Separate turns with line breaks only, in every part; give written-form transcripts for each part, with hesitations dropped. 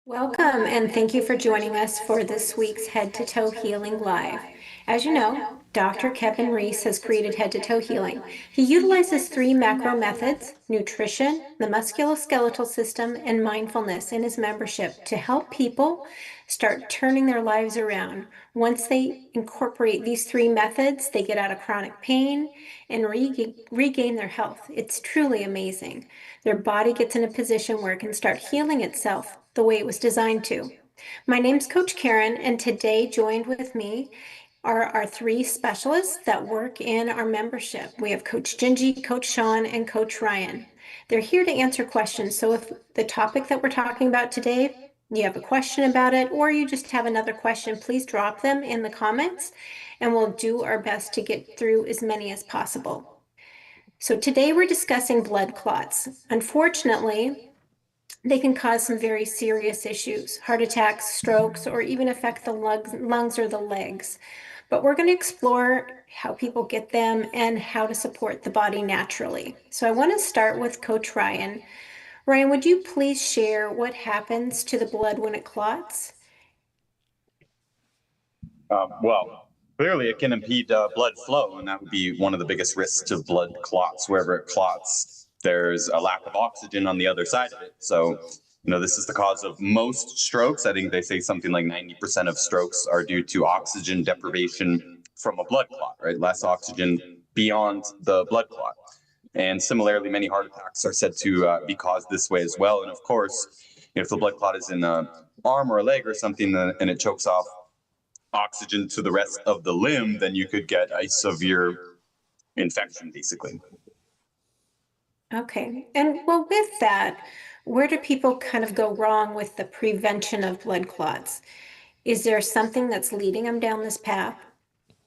Welcome, and thank you for joining us for this week's Head to Toe Healing Live. As you know, Dr. Kevin Reese has created Head to Toe Healing. He utilizes three macro methods: nutrition, the musculoskeletal system, and mindfulness in his membership to help people start turning their lives around. Once they incorporate these three methods, they get out of chronic pain and regain their health. It's truly amazing. Their body gets in a position where it can start healing itself the way it was designed to. My name's Coach Karen, and today joined with me are our three specialists that work in our membership. We have Coach Gingy, Coach Sean, and Coach Ryan. They're here to answer questions. So if the topic that we're talking about today, you have a question about it, or you just have another question, please drop them in the comments, and we'll do our best to get through as many as possible. So today we're discussing blood clots. Unfortunately, they can cause some very serious issues: heart attacks, strokes, or even affect the lungs or the legs. But we're going to explore how people get them and how to support the body naturally. So I want to start with Coach Ryan. Ryan, would you please share what happens to the blood when it clots?
Well, clearly it can impede blood flow, and that would be one of the biggest risks to blood clots. Wherever it clots, there's a lack of oxygen on the other side of it. So, this is the cause of most strokes. I think they say something like 90% of strokes are due to oxygen deprivation from a blood clot, right? Less oxygen beyond the blood clot. And similarly, many heart attacks are said to be caused this way as well. And of course, if the blood clot is in an arm or a leg or something and it chokes off oxygen to the rest of the limb, then you could get a severe infection, basically.
Okay. And well, with that, where do people kind of go wrong with the prevention of blood clots? Is there something that's leading them down this path?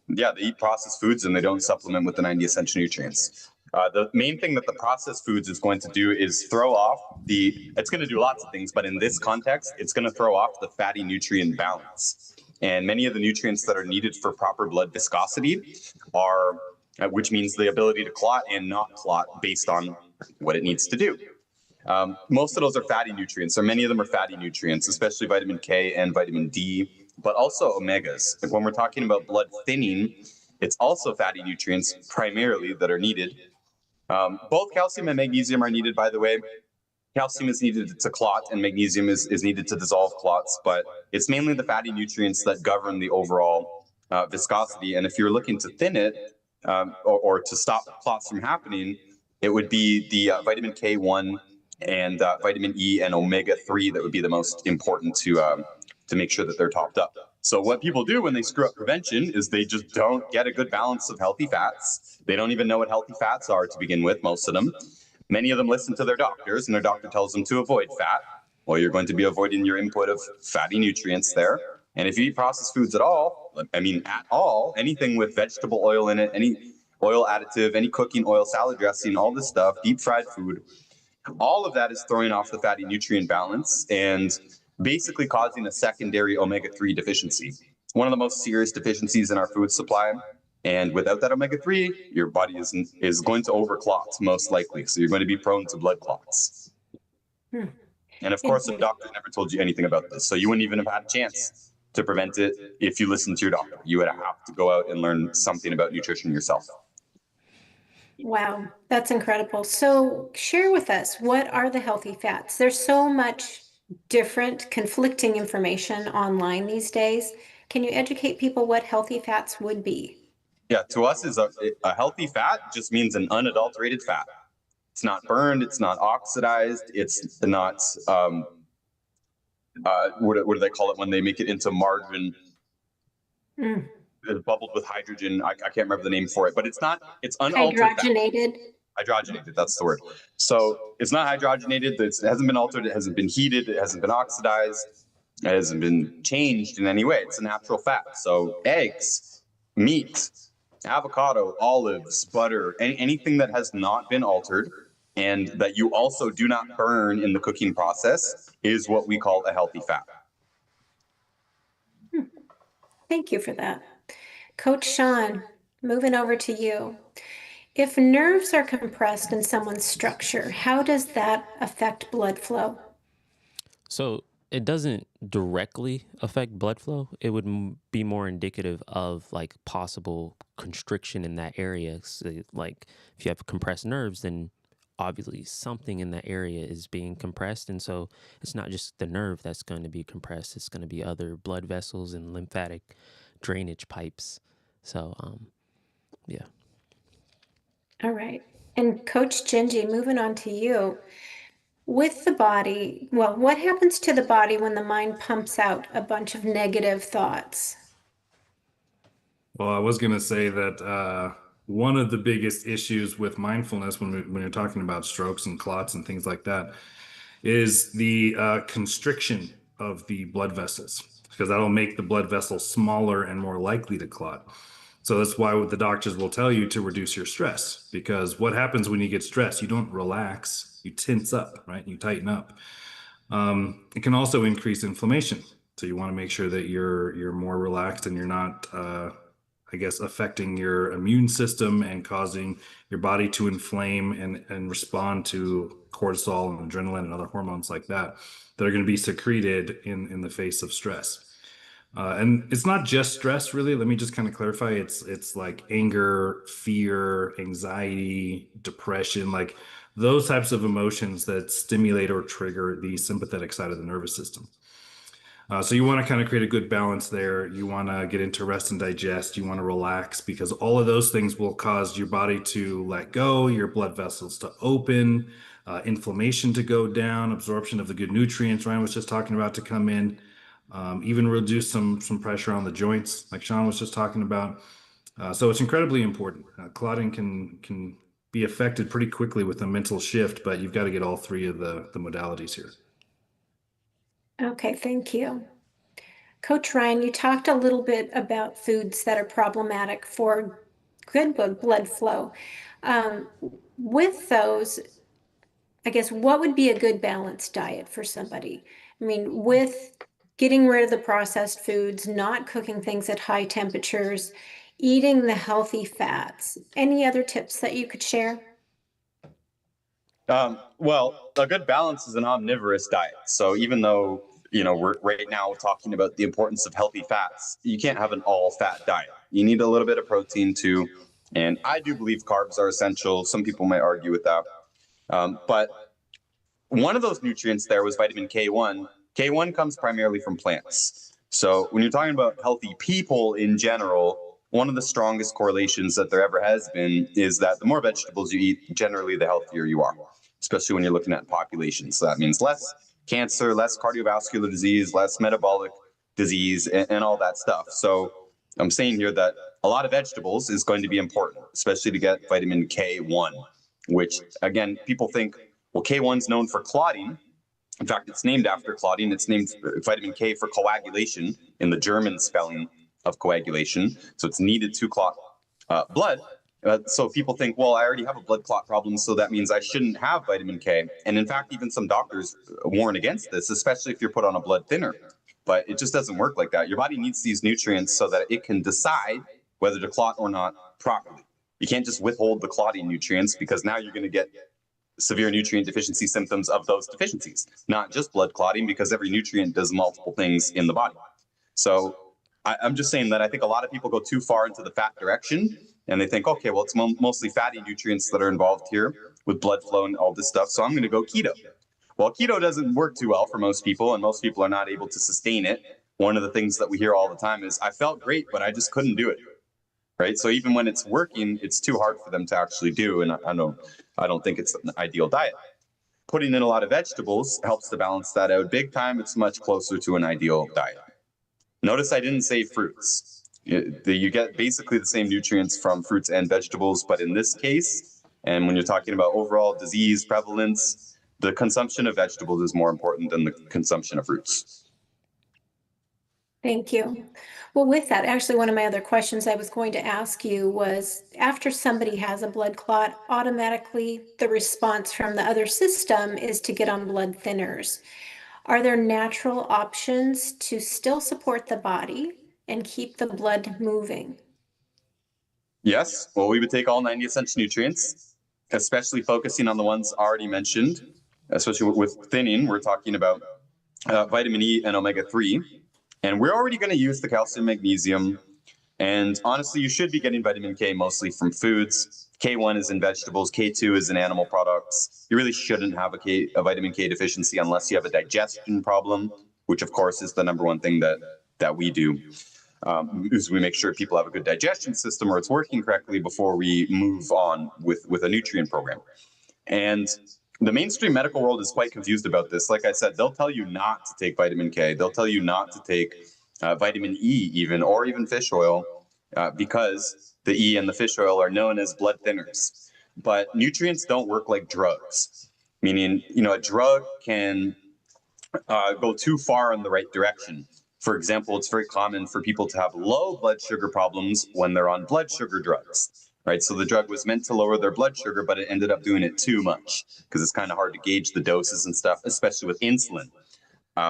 Yeah, they eat processed foods and they don't supplement with the 90 essential nutrients. The main thing that the processed foods is going to do is throw off it's going to do lots of things, but in this context, it's going to throw off the fatty nutrient balance. And many of the nutrients that are needed for proper blood viscosity which means the ability to clot and not clot based on what it needs to do. Most of those are fatty nutrients, or many of them are fatty nutrients, especially vitamin K and vitamin D, but also omegas. Like when we're talking about blood thinning, it's also fatty nutrients primarily that are needed. Both calcium and magnesium are needed, by the way. Calcium is needed to clot and magnesium is needed to dissolve clots, but it's mainly the fatty nutrients that govern the overall viscosity. And if you're looking to thin it or to stop clots from happening, it would be the vitamin K1 and vitamin E and omega-3 that would be the most important to make sure that they're topped up. So what people do when they screw up prevention is they just don't get a good balance of healthy fats. They don't even know what healthy fats are to begin with, most of them. Many of them listen to their doctors, and their doctor tells them to avoid fat. Well, you're going to be avoiding your input of fatty nutrients there. And if you eat processed foods at all, anything with vegetable oil in it, any oil additive, any cooking oil, salad dressing, all this stuff, deep fried food, all of that is throwing off the fatty nutrient balance and basically causing a secondary omega-3 deficiency. One of the most serious deficiencies in our food supply. And without that omega-3, your body is going to overclot, most likely. So you're going to be prone to blood clots. And of course, the doctor never told you anything about this. So you wouldn't even have had a chance to prevent it if you listened to your doctor. You would have to go out and learn something about nutrition yourself.
Wow, that's incredible. So share with us, what are the healthy fats? There's so much different conflicting information online these days. Can you educate people what healthy fats would be?
Yeah, to us, a healthy fat just means an unadulterated fat. It's not burned, it's not oxidized, it's not, what do they call it when they make it into margarine? It's bubbled with hydrogen. I can't remember the name for it, but it's unaltered.
Hydrogenated.
Hydrogenated, that's the word. So it's not hydrogenated, it hasn't been altered, it hasn't been heated, it hasn't been oxidized, it hasn't been changed in any way. It's a natural fat. So eggs, meat, avocado, olives, butter, anything that has not been altered and that you also do not burn in the cooking process is what we call a healthy fat.
Thank you for that. Coach Sean, moving over to you. If nerves are compressed in someone's structure, how does that affect blood flow?
So It doesn't directly affect blood flow. It would be more indicative of like possible constriction in that area. So, like if you have compressed nerves, then obviously something in that area is being compressed. And so it's not just the nerve that's going to be compressed, it's going to be other blood vessels and lymphatic drainage pipes. So, yeah.
All right. And Coach Gingy, moving on to you. With the body, well, what happens to the body when the mind pumps out a bunch of negative thoughts?
Well, I was going to say that one of the biggest issues with mindfulness when you're talking about strokes and clots and things like that is the constriction of the blood vessels, because that'll make the blood vessels smaller and more likely to clot. So that's why the doctors will tell you to reduce your stress, because what happens when you get stressed? You don't relax, you tense up, right? You tighten up. It can also increase inflammation. So you want to make sure that you're more relaxed and you're not, I guess, affecting your immune system and causing your body to inflame and respond to cortisol and adrenaline and other hormones like that that are going to be secreted in the face of stress. And it's not just stress, really. Let me just kind of clarify. It's like anger, fear, anxiety, depression, like those types of emotions that stimulate or trigger the sympathetic side of the nervous system. So you want to kind of create a good balance there. You want to get into rest and digest. You want to relax, because all of those things will cause your body to let go, your blood vessels to open, inflammation to go down, absorption of the good nutrients Ryan was just talking about to come in, even reduce some pressure on the joints, like Sean was just talking about. So it's incredibly important. Clotting can be affected pretty quickly with a mental shift, but you've got to get all three of the modalities here.
Okay, thank you. Coach Ryan, you talked a little bit about foods that are problematic for good blood flow. Um, with those, I guess, what would be a good balanced diet for somebody? I mean, with getting rid of the processed foods, not cooking things at high temperatures, eating the healthy fats. Any other tips that you could share?
Well, a good balance is an omnivorous diet. So even though, we're right now talking about the importance of healthy fats, you can't have an all fat diet. You need a little bit of protein too. And I do believe carbs are essential. Some people might argue with that. But one of those nutrients there was vitamin K1. K1 comes primarily from plants. So when you're talking about healthy people in general, one of the strongest correlations that there ever has been is that the more vegetables you eat, generally the healthier you are, especially when you're looking at populations. So that means less cancer, less cardiovascular disease, less metabolic disease, and all that stuff. So I'm saying here that a lot of vegetables is going to be important, especially to get vitamin K1, which again, people think, well, K1 is known for clotting. In fact, it's named after clotting. It's named vitamin K for coagulation in the German spelling of coagulation. So it's needed to clot blood. So people think, well, I already have a blood clot problem, so that means I shouldn't have vitamin K. And in fact, even some doctors warn against this, especially if you're put on a blood thinner. But it just doesn't work like that. Your body needs these nutrients so that it can decide whether to clot or not properly. You can't just withhold the clotting nutrients, because now you're going to get severe nutrient deficiency symptoms of those deficiencies, not just blood clotting, because every nutrient does multiple things in the body. So I'm just saying that I think a lot of people go too far into the fat direction, and they think, okay, well, it's mostly fatty nutrients that are involved here with blood flow and all this stuff, so I'm going to go keto. Well, keto doesn't work too well for most people, and most people are not able to sustain it. One of the things that we hear all the time is, I felt great, but I just couldn't do it. Right. So even when it's working, it's too hard for them to actually do. And I don't think it's an ideal diet. Putting in a lot of vegetables helps to balance that out big time. It's much closer to an ideal diet. Notice I didn't say fruits. You get basically the same nutrients from fruits and vegetables, but in this case, and when you're talking about overall disease prevalence, the consumption of vegetables is more important than the consumption of fruits.
Thank you. Well, with that, actually, one of my other questions I was going to ask you was, after somebody has a blood clot, automatically the response from the other system is to get on blood thinners. Are there natural options to still support the body and keep the blood moving?
Yes. Well, we would take all 90 essential nutrients, especially focusing on the ones already mentioned, especially with thinning. We're talking about vitamin E and omega-3. And we're already going to use the calcium, magnesium. And honestly, you should be getting vitamin K mostly from foods. K1 is in vegetables, K2 is in animal products. You really shouldn't have a vitamin K deficiency unless you have a digestion problem, which of course is the number one thing that we do. Is we make sure people have a good digestion system or it's working correctly before we move on with a nutrient program. And the mainstream medical world is quite confused about this. Like I said, they'll tell you not to take vitamin K. They'll tell you not to take vitamin E even, or even fish oil, because the E and the fish oil are known as blood thinners. But nutrients don't work like drugs, meaning, a drug can go too far in the right direction. For example, it's very common for people to have low blood sugar problems when they're on blood sugar drugs, right? So the drug was meant to lower their blood sugar, but it ended up doing it too much because it's kind of hard to gauge the doses and stuff, especially with insulin.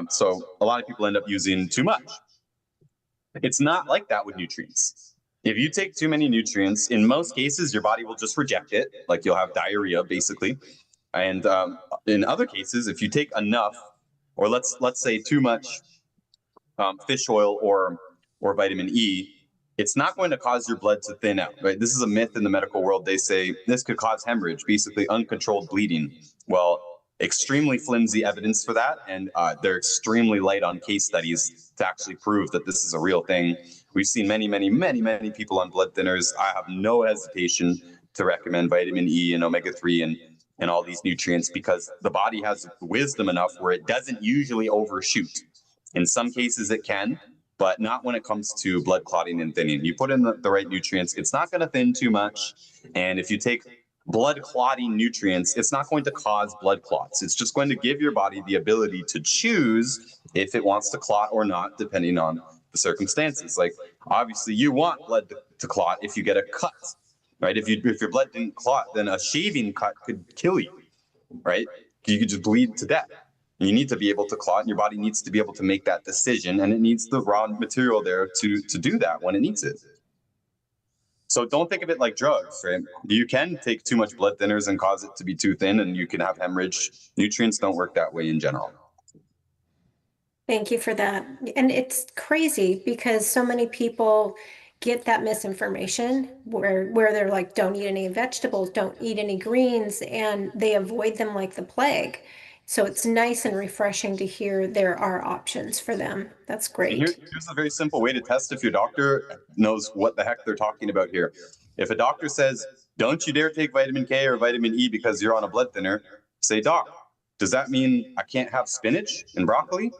So a lot of people end up using too much. It's not like that with nutrients. If you take too many nutrients, in most cases, your body will just reject it. Like you'll have diarrhea, basically. And in other cases, if you take enough, or let's say too much fish oil or vitamin E, it's not going to cause your blood to thin out, right? This is a myth in the medical world. They say this could cause hemorrhage, basically uncontrolled bleeding. Well, extremely flimsy evidence for that, and they're extremely light on case studies to actually prove that this is a real thing. We've seen many, many, many, many people on blood thinners. I have no hesitation to recommend vitamin E and omega-3 and all these nutrients because the body has wisdom enough where it doesn't usually overshoot. In some cases it can, but not when it comes to blood clotting and thinning. You put in the right nutrients, it's not going to thin too much. And if you take blood clotting nutrients, it's not going to cause blood clots. It's just going to give your body the ability to choose if it wants to clot or not, depending on the circumstances. Like, obviously, you want blood to clot if you get a cut, right? If your blood didn't clot, then a shaving cut could kill you, right? You could just bleed to death. You need to be able to clot, and your body needs to be able to make that decision, and it needs the raw material there to do that when it needs it. So don't think of it like drugs, right? You can take too much blood thinners and cause it to be too thin, and you can have hemorrhage. Nutrients don't work that way in general.
Thank you for that. And it's crazy because so many people get that misinformation where they're like, don't eat any vegetables, don't eat any greens, and they avoid them like the plague. So it's nice and refreshing to hear there are options for them. That's
And
great.
here's a very simple way to test if your doctor knows what the heck they're talking about here. If a doctor says, don't you dare take vitamin K or vitamin E because you're on a blood thinner, say, doc, does that mean I can't have spinach and broccoli?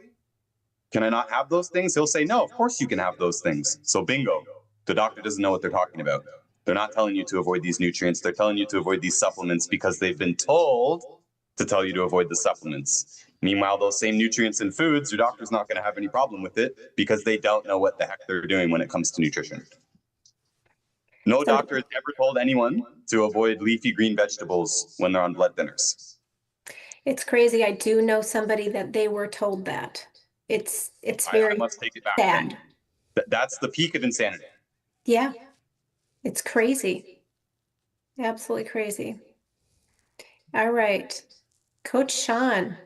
Can I not have those things? He'll say, no, of course you can have those things. So bingo, the doctor doesn't know what they're talking about. They're not telling you to avoid these nutrients. They're telling you to avoid these supplements because they've been told to tell you to avoid the supplements. Meanwhile, those same nutrients in foods, your doctor's not going to have any problem with it because they don't know what the heck they're doing when it comes to nutrition. No doctor has ever told anyone to avoid leafy green vegetables when they're on blood thinners.
It's crazy. I do know somebody that they were told that. It's very
I must take it back
sad.
then. That's the peak of insanity.
Yeah, it's crazy. Absolutely crazy. All right. Coach Sean,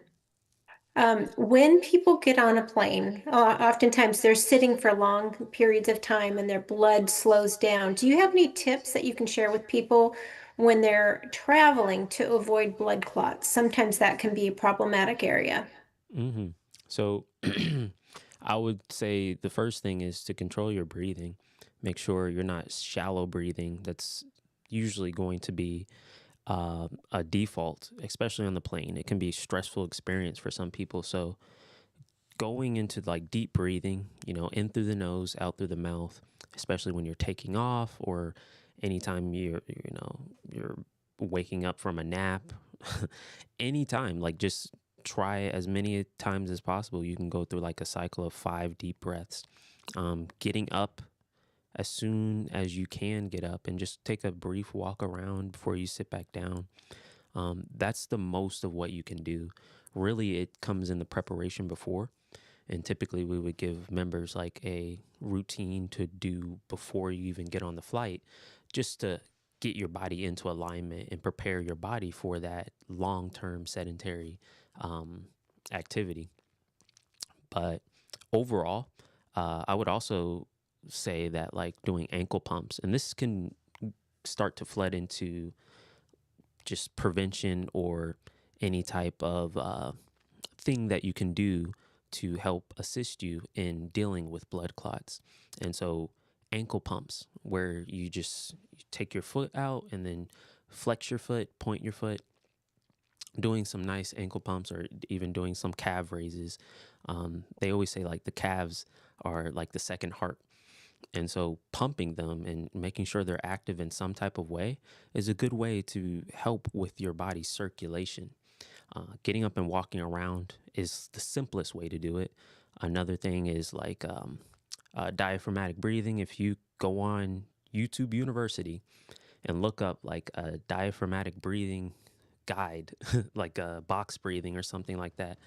when people get on a plane, oftentimes they're sitting for long periods of time and their blood slows down. Do you have any tips that you can share with people when they're traveling to avoid blood clots? Sometimes that can be a problematic area.
Mm-hmm. So I would say the first thing is to control your breathing. Make sure you're not shallow breathing. That's usually going to be a default, especially on the plane. It can be a stressful experience for some people. So going into like deep breathing, in through the nose, out through the mouth, especially when you're taking off or anytime you're waking up from a nap, anytime, like just try as many times as possible. You can go through like a cycle of 5 deep breaths, getting up as soon as you can get up and just take a brief walk around before you sit back down. That's the most of what you can do. Really, it comes in the preparation before. And typically we would give members like a routine to do before you even get on the flight, just to get your body into alignment and prepare your body for that long-term sedentary activity. But overall, I would also say that like doing ankle pumps, and this can start to flood into just prevention or any type of thing that you can do to help assist you in dealing with blood clots. And so ankle pumps, where you just take your foot out and then flex your foot, point your foot, doing some nice ankle pumps or even doing some calf raises. They always say like the calves are like the second heart. And so pumping them and making sure they're active in some type of way is a good way to help with your body's circulation. Getting up and walking around is the simplest way to do it. Another thing is like diaphragmatic breathing. If you go on YouTube University and look up like a diaphragmatic breathing guide, like a box breathing or something like that,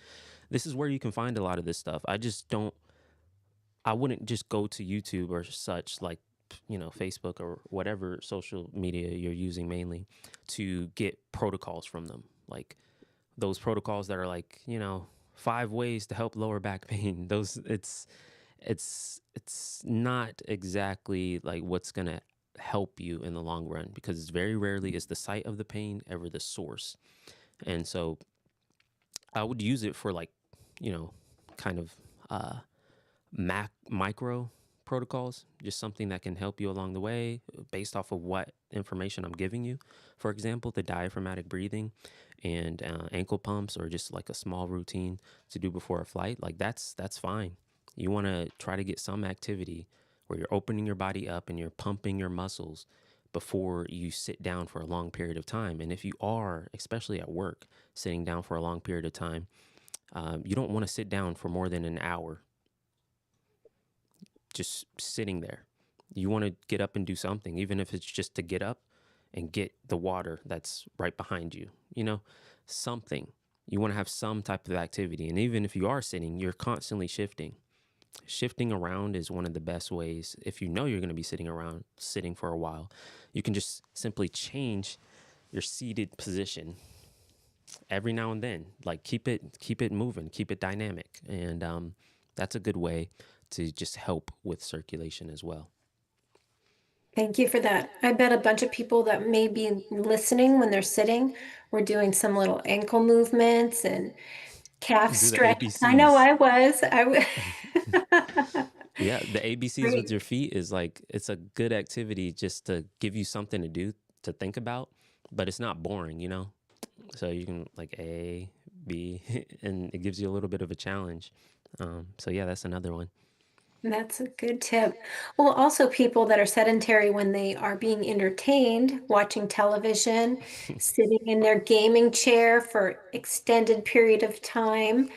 this is where you can find a lot of this stuff. I wouldn't just go to YouTube or such, like, Facebook or whatever social media you're using mainly, to get protocols from them. Like those protocols that are like, 5 ways to help lower back pain. Those it's not exactly like what's going to help you in the long run, because it's very rarely is the site of the pain ever the source. And so I would use it for like, kind of micro protocols, just something that can help you along the way based off of what information I'm giving you. For example, the diaphragmatic breathing and ankle pumps, or just like a small routine to do before a flight. Like that's fine. You want to try to get some activity where you're opening your body up and you're pumping your muscles before you sit down for a long period of time. And if you are, especially at work, sitting down for a long period of time, you don't want to sit down for more than an hour just sitting there. You want to get up and do something, even if it's just to get up and get the water that's right behind you, something. You want to have some type of activity. And even if you are sitting, you're constantly shifting. Shifting around is one of the best ways. If you know you're going to be sitting for a while, you can just simply change your seated position every now and then. Like keep it moving, keep it dynamic. And that's a good way to just help with circulation as well.
Thank you for that. I bet a bunch of people that may be listening when they're sitting were doing some little ankle movements and calf
Do the
stretch. I know
ABCs.
I was.
Yeah, the ABCs with
Great.
your feet is like, it's a good activity just to give you something to do, to think about, but it's not boring, So you can like A, B, and it gives you a little bit of a challenge. So yeah, that's another one.
That's a good tip. Well, also people that are sedentary when they are being entertained, watching television, sitting in their gaming chair for extended period of time,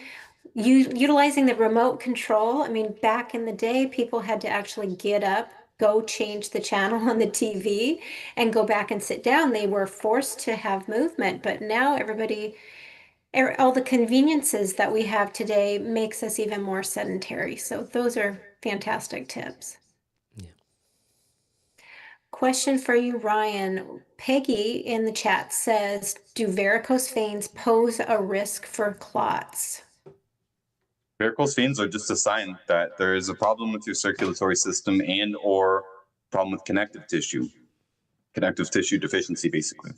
utilizing the remote control. I mean, back in the day, people had to actually get up, go change the channel on the TV, and go back and sit down. They were forced to have movement, but now all the conveniences that we have today makes us even more sedentary. So those are fantastic tips.
Yeah.
Question for you, Ryan. Peggy in the chat says, do varicose veins pose a risk for clots?
Varicose veins are just a sign that there is a problem with your circulatory system and or problem with connective tissue deficiency, basically.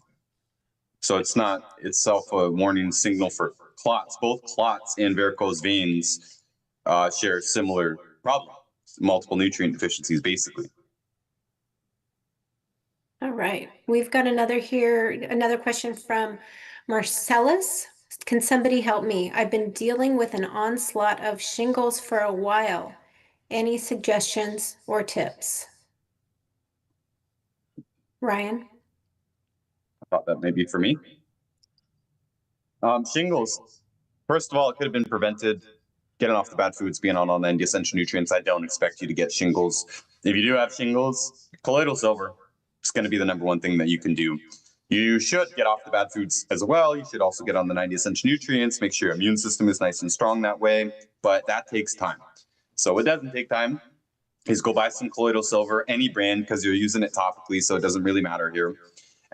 So it's not itself a warning signal for clots. Both clots and varicose veins share similar problems, multiple nutrient deficiencies, basically.
All right, we've got another question from Marcellus. Can somebody help me? I've been dealing with an onslaught of shingles for a while. Any suggestions or tips? Ryan?
I thought that may be for me. Shingles, first of all, it could have been prevented. Getting off the bad foods, being on all 90 essential nutrients. I don't expect you to get shingles. If you do have shingles, colloidal silver is going to be the number one thing that you can do. You should get off the bad foods as well. You should also get on the 90 essential nutrients, make sure your immune system is nice and strong that way, but that takes time. So what doesn't take time is go buy some colloidal silver, any brand, because you're using it topically, so it doesn't really matter here.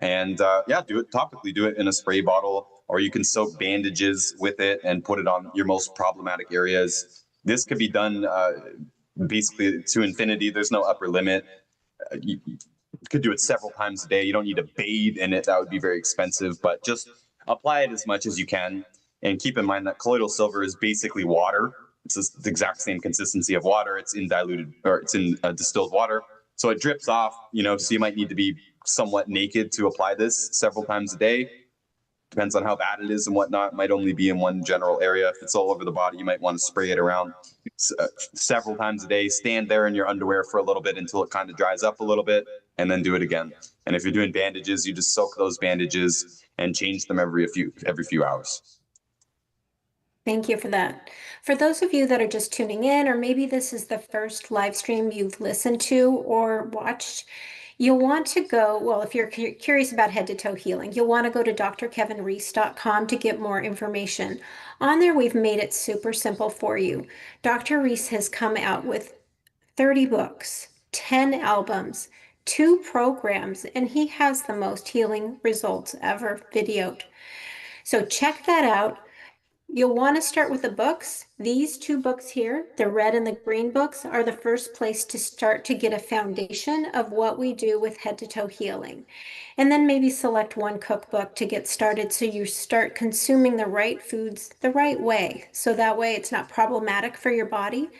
And yeah, do it topically, do it in a spray bottle, or you can soak bandages with it and put it on your most problematic areas. This could be done basically to infinity. There's no upper limit. You could do it several times a day. You don't need to bathe in it. That would be very expensive, but just apply it as much as you can. And keep in mind that colloidal silver is basically water. It's the exact same consistency of water. It's in diluted, or it's in distilled water. So it drips off, so you might need to be somewhat naked to apply this several times a day. Depends on how bad it is and whatnot. It might only be in one general area. If it's all over the body, you might want to spray it around several times a day. Stand there in your underwear for a little bit until it kind of dries up a little bit, and then do it again. And if you're doing bandages, you just soak those bandages and change them every few hours.
Thank you for that. For those of you that are just tuning in, or maybe this is the first live stream you've listened to or watched, you'll want to go, well, if you're curious about head to toe healing, you'll want to go to drkevinreese.com to get more information. On there, we've made it super simple for you. Dr. Reese has come out with 30 books, 10 albums, 2 programs, and he has the most healing results ever videoed. So check that out. You'll want to start with the books. These 2 books here, the red and the green books, are the first place to start to get a foundation of what we do with head to toe healing. And then maybe select one cookbook to get started so you start consuming the right foods the right way. So that way it's not problematic for your body.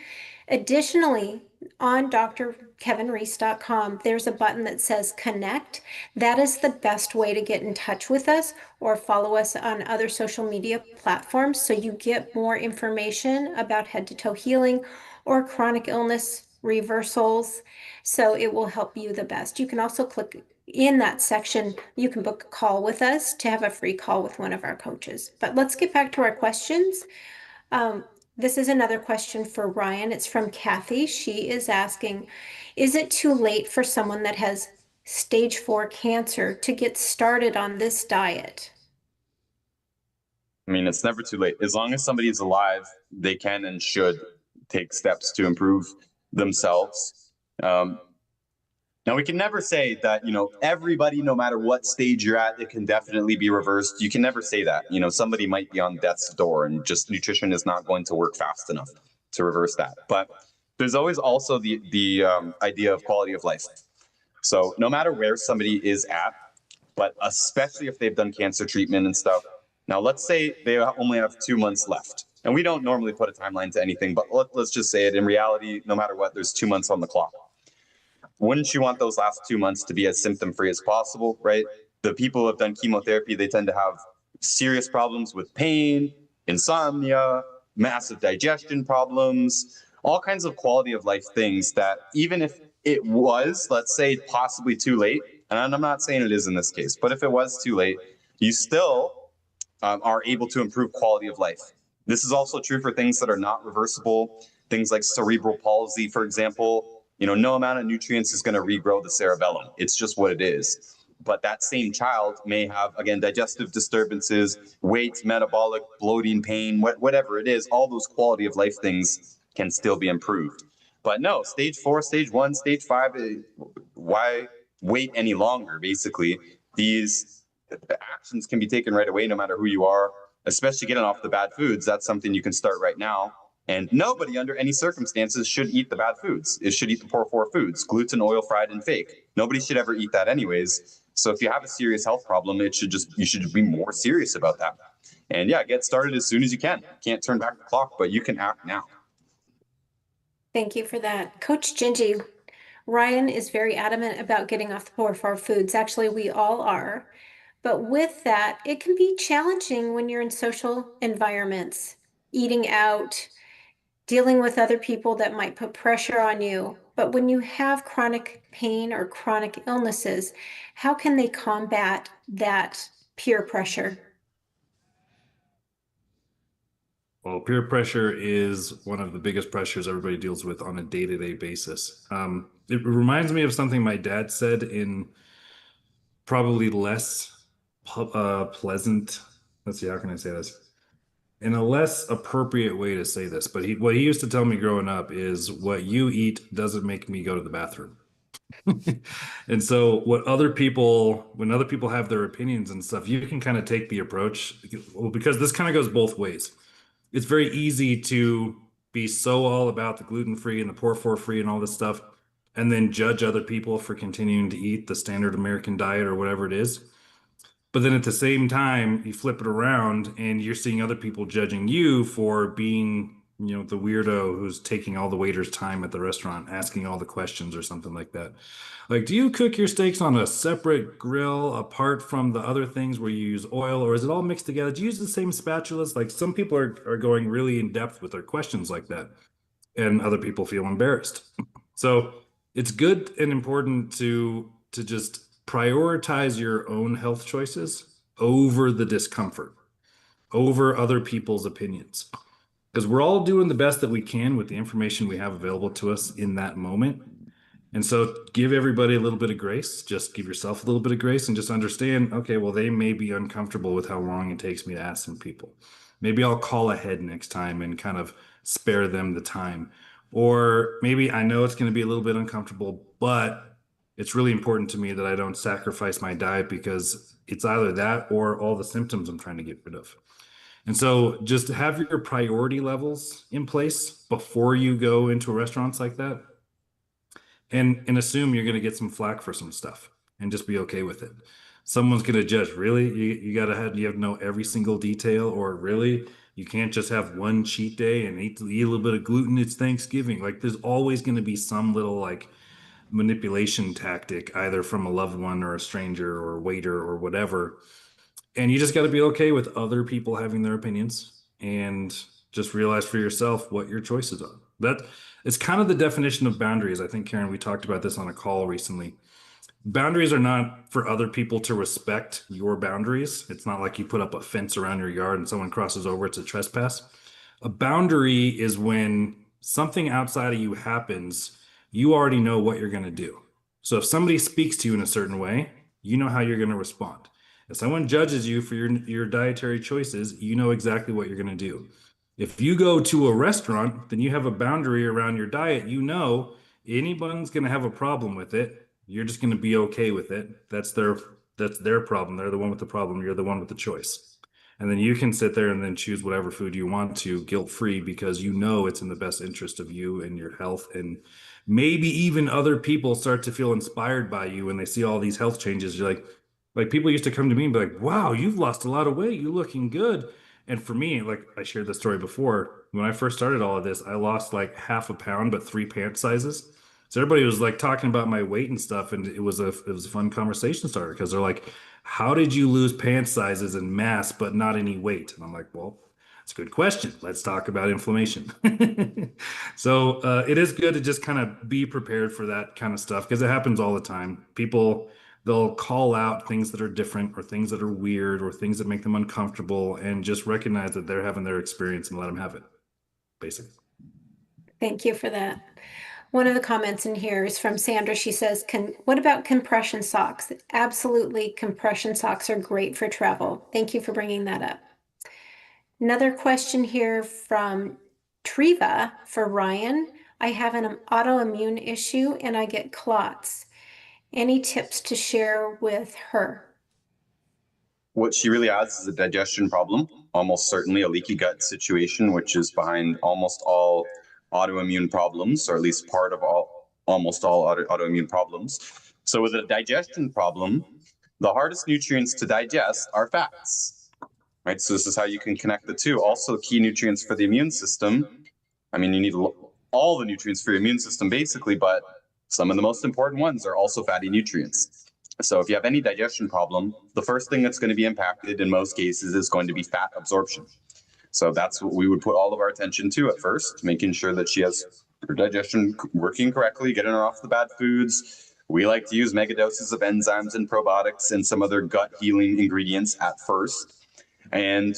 Additionally, on drkevinreese.com, there's a button that says connect. That is the best way to get in touch with us or follow us on other social media platforms so you get more information about head to toe healing or chronic illness reversals. So it will help you the best. You can also click in that section. You can book a call with us to have a free call with one of our coaches. But let's get back to our questions. This is another question for Ryan. It's from Kathy. She is asking, is it too late for someone that has stage 4 cancer to get started on this diet?
I mean, it's never too late. As long as somebody is alive, they can and should take steps to improve themselves. Now, we can never say that, everybody, no matter what stage you're at, it can definitely be reversed. You can never say that. Somebody might be on death's door and just nutrition is not going to work fast enough to reverse that. But there's always also the idea of quality of life. So no matter where somebody is at, but especially if they've done cancer treatment and stuff. Now, let's say they only have 2 months left. And we don't normally put a timeline to anything, but let's just say it. In reality, no matter what, there's 2 months on the clock. Wouldn't you want those last 2 months to be as symptom-free as possible, right? The people who have done chemotherapy, they tend to have serious problems with pain, insomnia, massive digestion problems, all kinds of quality of life things that even if it was, let's say, possibly too late, and I'm not saying it is in this case, but if it was too late, you still are able to improve quality of life. This is also true for things that are not reversible, things like cerebral palsy, for example. No amount of nutrients is going to regrow the cerebellum. It's just what it is. But that same child may have, again, digestive disturbances, weight, metabolic, bloating, pain, whatever it is, all those quality of life things can still be improved. But no, stage 4, stage 1, stage 5, why wait any longer? Basically, these actions can be taken right away, no matter who you are, especially getting off the bad foods. That's something you can start right now. And nobody under any circumstances should eat the bad foods. It should eat the poor 4 foods: gluten, oil, fried, and fake. Nobody should ever eat that anyways. So if you have a serious health problem, you should be more serious about that. And yeah, get started as soon as you can. Can't turn back the clock, but you can act now.
Thank you for that. Coach Gingy, Ryan is very adamant about getting off the poor 4 foods. Actually, we all are. But with that, it can be challenging when you're in social environments, eating out, dealing with other people that might put pressure on you. But when you have chronic pain or chronic illnesses, how can they combat that peer pressure?
Well, peer pressure is one of the biggest pressures everybody deals with on a day-to-day basis. It reminds me of something my dad said in probably less pleasant, let's see, how can I say this? In a less appropriate way to say this, but what he used to tell me growing up is, what you eat doesn't make me go to the bathroom. And so when other people have their opinions and stuff, you can kind of take the approach, well, because this kind of goes both ways. It's very easy to be so all about the gluten-free and the pork-free and all this stuff, and then judge other people for continuing to eat the standard American diet or whatever it is. But then at the same time, you flip it around and you're seeing other people judging you for being, the weirdo who's taking all the waiters' time at the restaurant, asking all the questions or something like that. Like, do you cook your steaks on a separate grill apart from the other things where you use oil, or is it all mixed together? Do you use the same spatulas? Like, some people are going really in depth with their questions like that, and other people feel embarrassed. So it's good and important to just prioritize your own health choices over the discomfort, over other people's opinions. Because we're all doing the best that we can with the information we have available to us in that moment. And so give everybody a little bit of grace. Just give yourself a little bit of grace and just understand, okay, well, they may be uncomfortable with how long it takes me to ask some people. Maybe I'll call ahead next time and kind of spare them the time. Or maybe I know it's going to be a little bit uncomfortable, but it's really important to me that I don't sacrifice my diet because it's either that or all the symptoms I'm trying to get rid of. And so just have your priority levels in place before you go into restaurants like that, and assume you're going to get some flack for some stuff and just be okay with it. Someone's going to judge, really? You have to know every single detail, or really you can't just have one cheat day and eat a little bit of gluten. It's Thanksgiving. Like, there's always going to be some little like manipulation tactic, either from a loved one or a stranger or waiter or whatever. And you just got to be okay with other people having their opinions and just realize for yourself what your choices are. That is kind of the definition of boundaries. I think, Karen, we talked about this on a call recently. Boundaries are not for other people to respect your boundaries. It's not like you put up a fence around your yard and someone crosses over, it's a trespass. A boundary is when something outside of you happens, you already know what you're going to do. So if somebody speaks to you in a certain way, you know how you're going to respond. If someone judges you for your dietary choices, you know exactly what you're going to do. If you go to a restaurant, then you have a boundary around your diet. You know anyone's going to have a problem with it. You're just going to be okay with it. That's their problem. They're the one with the problem. You're the one with the choice. And then you can sit there and then choose whatever food you want to, guilt-free, because you know it's in the best interest of you and your health. And maybe even other people start to feel inspired by you when they see all these health changes. You're like people used to come to me and be like, wow, you've lost a lot of weight. You're looking good. And for me, like I shared this story before, when I first started all of this, I lost like half a pound, but 3 pant sizes. So everybody was like talking about my weight and stuff, and it was a fun conversation starter, because they're like, "How did you lose pant sizes and mass but not any weight?" And I'm like, "Well, it's a good question. Let's talk about inflammation." So it is good to just kind of be prepared for that kind of stuff, because it happens all the time. People, they'll call out things that are different or things that are weird or things that make them uncomfortable, and just recognize that they're having their experience and let them have it. Basically.
Thank you for that. One of the comments in here is from Sandra. She says, what about compression socks? Absolutely, compression socks are great for travel. Thank you for bringing that up. Another question here from Triva for Ryan. I have an autoimmune issue and I get clots. Any tips to share with her?
What she really has is a digestion problem, almost certainly a leaky gut situation, which is behind almost all autoimmune problems, or at least part of almost all autoimmune problems. So with a digestion problem, the hardest nutrients to digest are fats, right? So this is how you can connect the two. Also, key nutrients for the immune system. I mean, you need all the nutrients for your immune system, basically, but some of the most important ones are also fatty nutrients. So if you have any digestion problem, the first thing that's going to be impacted in most cases is going to be fat absorption. So that's what we would put all of our attention to at first, making sure that she has her digestion working correctly, getting her off the bad foods. We like to use mega doses of enzymes and probiotics and some other gut healing ingredients at first. And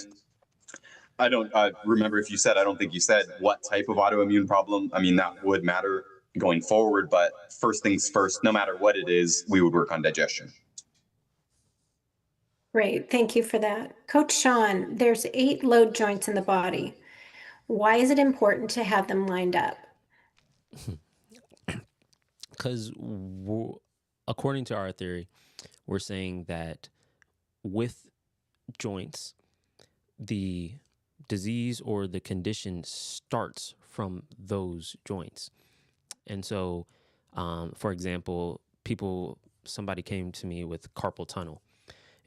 I don't remember if you said, I don't think you said what type of autoimmune problem. I mean, that would matter going forward, but first things first, no matter what it is, we would work on digestion.
Great, thank you for that. Coach Sean, there's 8 load joints in the body. Why is it important to have them lined up?
Because according to our theory, we're saying that with joints, the disease or the condition starts from those joints. And so, for example, somebody came to me with carpal tunnel,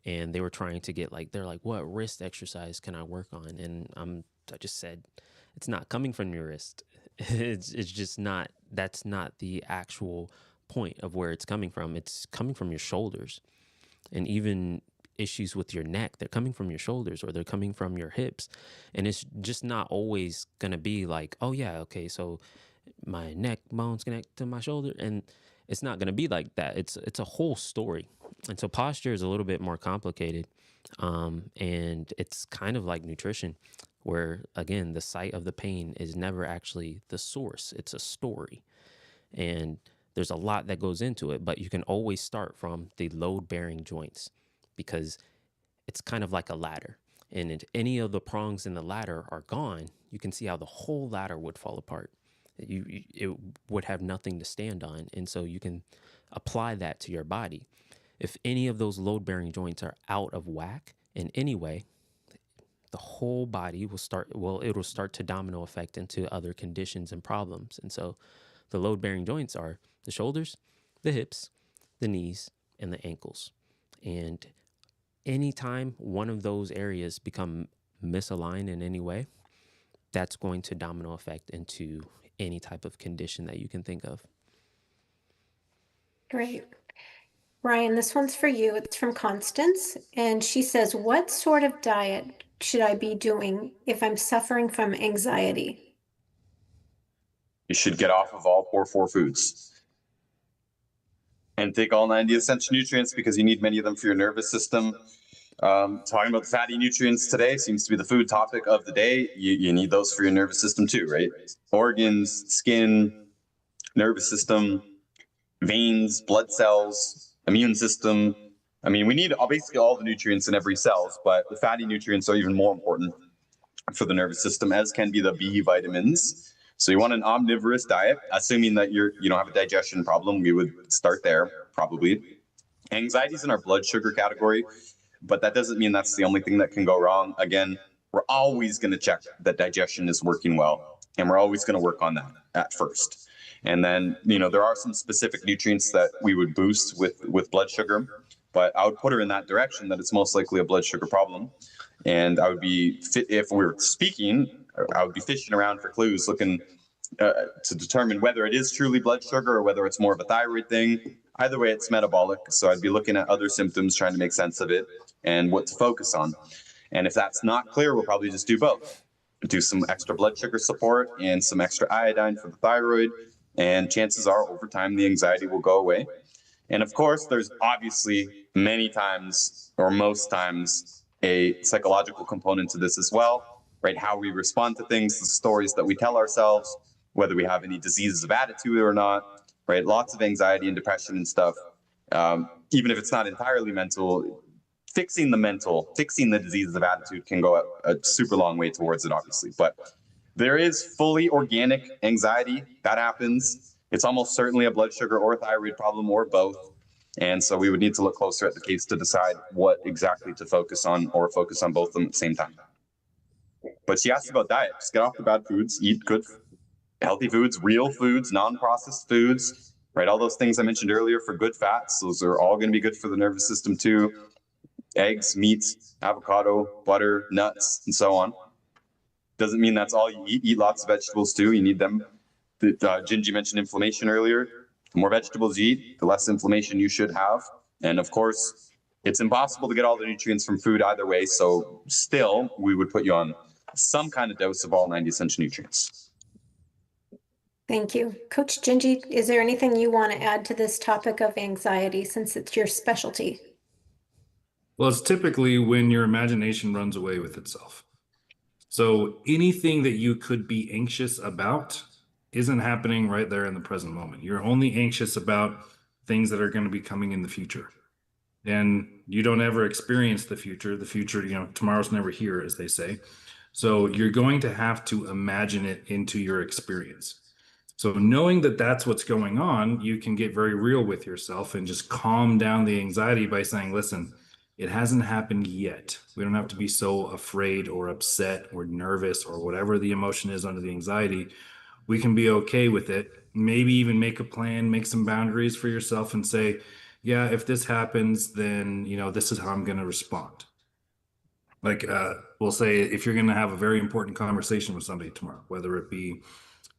and they were trying to get they're like, what wrist exercise can I work on? And I just said, it's not coming from your wrist. It's just not, that's not the actual point of where it's coming from. It's coming from your shoulders. And even issues with your neck, they're coming from your shoulders, or they're coming from your hips. And it's just not always going to be like, oh yeah, okay, so my neck bones connect to my shoulder. And it's not going to be like that. It's a whole story. And so posture is a little bit more complicated. And it's kind of like nutrition, where again, the site of the pain is never actually the source. It's a story. And there's a lot that goes into it, but you can always start from the load-bearing joints, because it's kind of like a ladder. And if any of the prongs in the ladder are gone, you can see how the whole ladder would fall apart. It would have nothing to stand on. And so you can apply that to your body. If any of those load-bearing joints are out of whack in any way, the whole body will start to domino effect into other conditions and problems. And so the load-bearing joints are the shoulders, the hips, the knees, and the ankles. And anytime one of those areas become misaligned in any way, that's going to domino effect into any type of condition that you can think of.
Great. Ryan, this one's for you. It's from Constance, and she says, what sort of diet should I be doing if I'm suffering from anxiety?
You should get off of all core 4 foods and take all 90 essential nutrients, because you need many of them for your nervous system. Talking about the fatty nutrients today seems to be the food topic of the day. You need those for your nervous system too, right? Organs, skin, nervous system, veins, blood cells, immune system. I mean, we need basically all the nutrients in every cell, but the fatty nutrients are even more important for the nervous system, as can be the B vitamins. So you want an omnivorous diet, assuming that you don't have a digestion problem. We would start there, probably. Anxiety is in our blood sugar category, but that doesn't mean that's the only thing that can go wrong. Again, we're always going to check that digestion is working well, and we're always going to work on that at first. And then, there are some specific nutrients that we would boost with blood sugar, but I would put her in that direction, that it's most likely a blood sugar problem. And I would be, if we were speaking, I would be fishing around for clues, looking to determine whether it is truly blood sugar or whether it's more of a thyroid thing. Either way, it's metabolic. So I'd be looking at other symptoms, trying to make sense of it and what to focus on. And if that's not clear, we'll probably just do both. Do some extra blood sugar support and some extra iodine for the thyroid. And chances are, over time, the anxiety will go away. And of course, there's obviously many times, or most times, a psychological component to this as well, right? How we respond to things, the stories that we tell ourselves, whether we have any diseases of attitude or not, right? Lots of anxiety and depression and stuff. Even if it's not entirely mental, fixing the diseases of attitude can go a super long way towards it, obviously. But there is fully organic anxiety that happens. It's almost certainly a blood sugar or thyroid problem, or both. And so we would need to look closer at the case to decide what exactly to focus on, or focus on both of them at the same time. But she asked about diet. Just get off the bad foods, eat good, healthy foods, real foods, non-processed foods, right? All those things I mentioned earlier for good fats. Those are all going to be good for the nervous system too. Eggs, meats, avocado, butter, nuts, and so on. Doesn't mean that's all you eat. Eat lots of vegetables too. You need them. Gingy mentioned inflammation earlier. The more vegetables you eat, the less inflammation you should have. And of course, it's impossible to get all the nutrients from food either way. So still, we would put you on some kind of dose of all 90 essential nutrients.
Thank you. Coach Gingy, is there anything you want to add to this topic of anxiety, since it's your specialty?
Well, it's typically when your imagination runs away with itself. So anything that you could be anxious about isn't happening right there in the present moment. You're only anxious about things that are going to be coming in the future. And you don't ever experience the future. The future, tomorrow's never here, as they say. So you're going to have to imagine it into your experience. So knowing that that's what's going on, you can get very real with yourself and just calm down the anxiety by saying, listen, It hasn't happened yet. We don't have to be so afraid or upset or nervous or whatever the emotion is under the anxiety. We can be okay with it. Maybe even make a plan, make some boundaries for yourself and say, yeah, if this happens, then, this is how I'm going to respond. Like, we'll say if you're going to have a very important conversation with somebody tomorrow, whether it be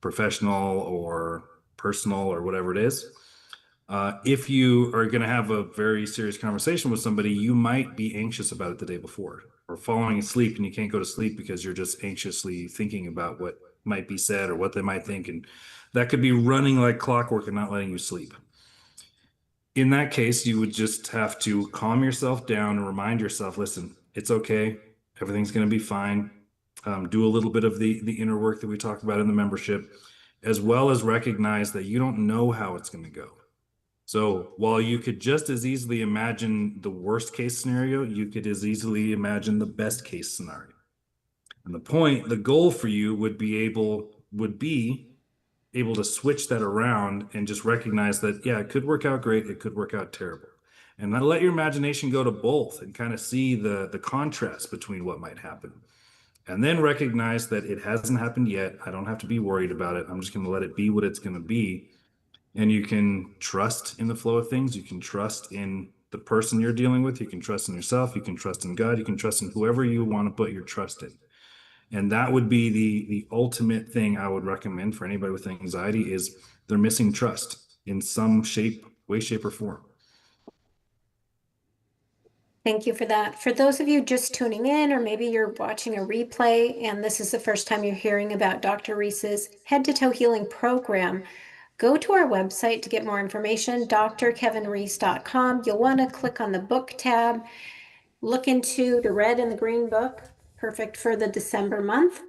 professional or personal or whatever it is, if you are going to have a very serious conversation with somebody, you might be anxious about it the day before or falling asleep and you can't go to sleep because you're just anxiously thinking about what might be said or what they might think. And that could be running like clockwork and not letting you sleep. In that case, you would just have to calm yourself down and remind yourself, listen, it's okay. Everything's going to be fine. Do a little bit of the inner work that we talked about in the membership, as well as recognize that you don't know how it's going to go. So while you could just as easily imagine the worst case scenario, you could as easily imagine the best case scenario. And the goal for you would be able to switch that around and just recognize that, yeah, it could work out great, it could work out terrible. And then let your imagination go to both and kind of see the contrast between what might happen. And then recognize that it hasn't happened yet. I don't have to be worried about it. I'm just going to let it be what it's going to be. And you can trust in the flow of things. You can trust in the person you're dealing with. You can trust in yourself. You can trust in God. You can trust in whoever you want to put your trust in. And that would be the ultimate thing I would recommend for anybody with anxiety is they're missing trust in some way, shape, or form.
Thank you for that. For those of you just tuning in, or maybe you're watching a replay and this is the first time you're hearing about Dr. Reese's Head to Toe Healing Program, go to our website to get more information, drkevinreese.com. You'll want to click on the book tab, look into the red and the green book, perfect for the December month.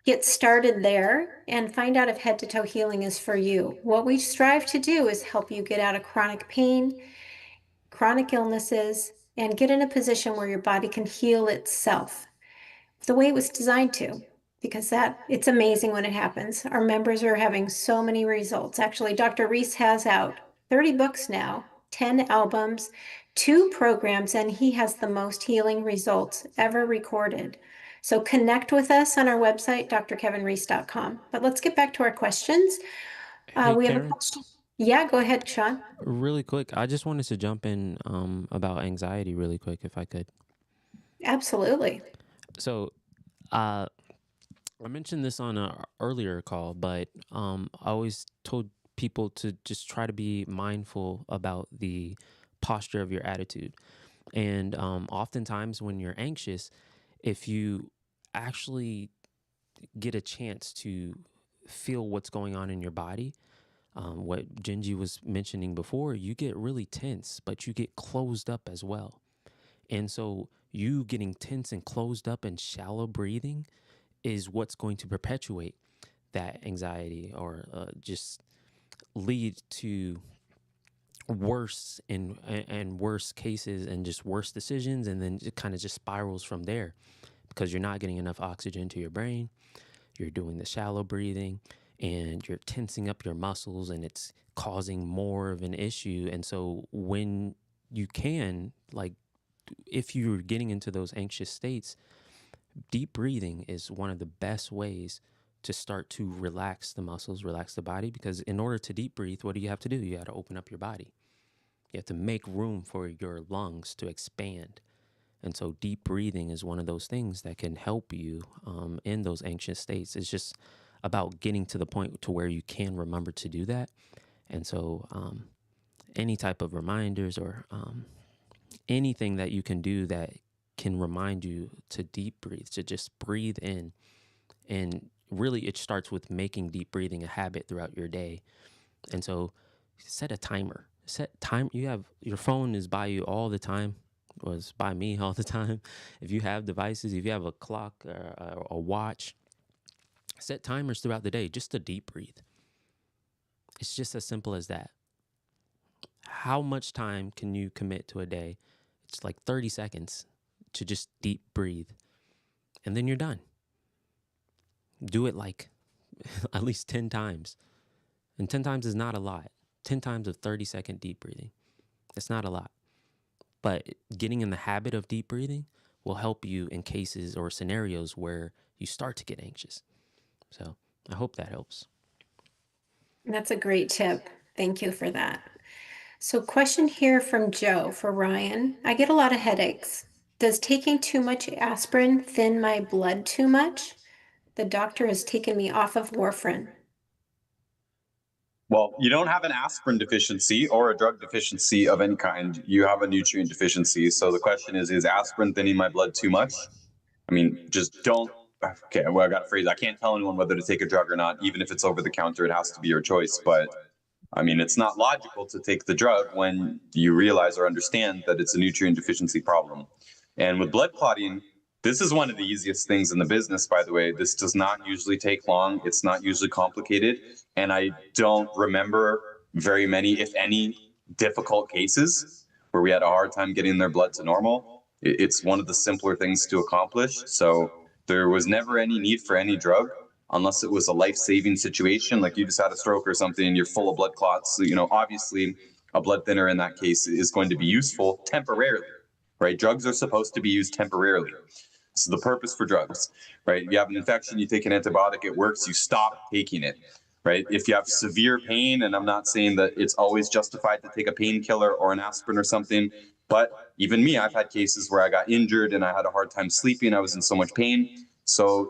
Get started there and find out if Head to Toe Healing is for you. What we strive to do is help you get out of chronic pain, chronic illnesses, and get in a position where your body can heal itself the way it was designed to, because it's amazing when it happens. Our members are having so many results. Actually, Dr. Reese has out 30 books now, 10 albums, 2 programs, and he has the most healing results ever recorded. So connect with us on our website, drkevinreese.com. But let's get back to our questions.
Hey,
We have a
Karen,
question. Yeah, go ahead, Sean.
really quick. I just wanted to jump in about anxiety really quick, if I could.
Absolutely.
So, uh, I mentioned this on an earlier call, but I always told people to just try to be mindful about the posture of your attitude. And oftentimes, when you're anxious, if you actually get a chance to feel what's going on in your body, what Genji was mentioning before, you get really tense, but you get closed up as well. And so, you getting tense and closed up and shallow breathing is what's going to perpetuate that anxiety or just lead to worse and worse cases and just worse decisions, and then it kind of just spirals from there because you're not getting enough oxygen to your brain. You're doing the shallow breathing and you're tensing up your muscles, and it's causing more of an issue. And so when you can, like, if you're getting into those anxious states, deep breathing is one of the best ways to start to relax the muscles, relax the body, because in order to deep breathe, what do you have to do? You got to open up your body. You have to make room for your lungs to expand. And so deep breathing is one of those things that can help you in those anxious states. It's just about getting to the point to where you can remember to do that. And so any type of reminders or anything that you can do that can remind you to deep breathe, to just breathe in. And really, it starts with making deep breathing a habit throughout your day. And so set a timer. Set time. You have your phone is by you all the time. Was by me all the time. If you have devices, if you have a clock or a watch, set timers throughout the day just to deep breathe. It's just as simple as that. How much time can you commit to a day? It's like 30 seconds to just deep breathe. And then you're done. Do it like at least 10 times. And 10 times is not a lot. 10 times of 30-second deep breathing. It's not a lot. But getting in the habit of deep breathing will help you in cases or scenarios where you start to get anxious. So I hope that helps.
That's a great tip. Thank you for that. So question here from Joe for Ryan. I get a lot of headaches. Does taking too much aspirin thin my blood too much? The doctor has taken me off of warfarin.
Well, you don't have an aspirin deficiency or a drug deficiency of any kind. You have a nutrient deficiency. So the question is aspirin thinning my blood too much? I mean, just don't. Okay, well, I got to phrase. I can't tell anyone whether to take a drug or not, even if it's over the counter. It has to be your choice. But I mean, it's not logical to take the drug when you realize or understand that it's a nutrient deficiency problem. And with blood clotting, this is one of the easiest things in the business, by the way. This does not usually take long. It's not usually complicated. And I don't remember very many, if any, difficult cases where we had a hard time getting their blood to normal. It's one of the simpler things to accomplish. So there was never any need for any drug unless it was a life-saving situation, like you just had a stroke or something and you're full of blood clots. So, obviously a blood thinner in that case is going to be useful temporarily, right? Drugs are supposed to be used temporarily. So the purpose for drugs, right? You have an infection, you take an antibiotic, it works, you stop taking it, right? If you have severe pain, and I'm not saying that it's always justified to take a painkiller or an aspirin or something, but even me, I've had cases where I got injured and I had a hard time sleeping. I was in so much pain.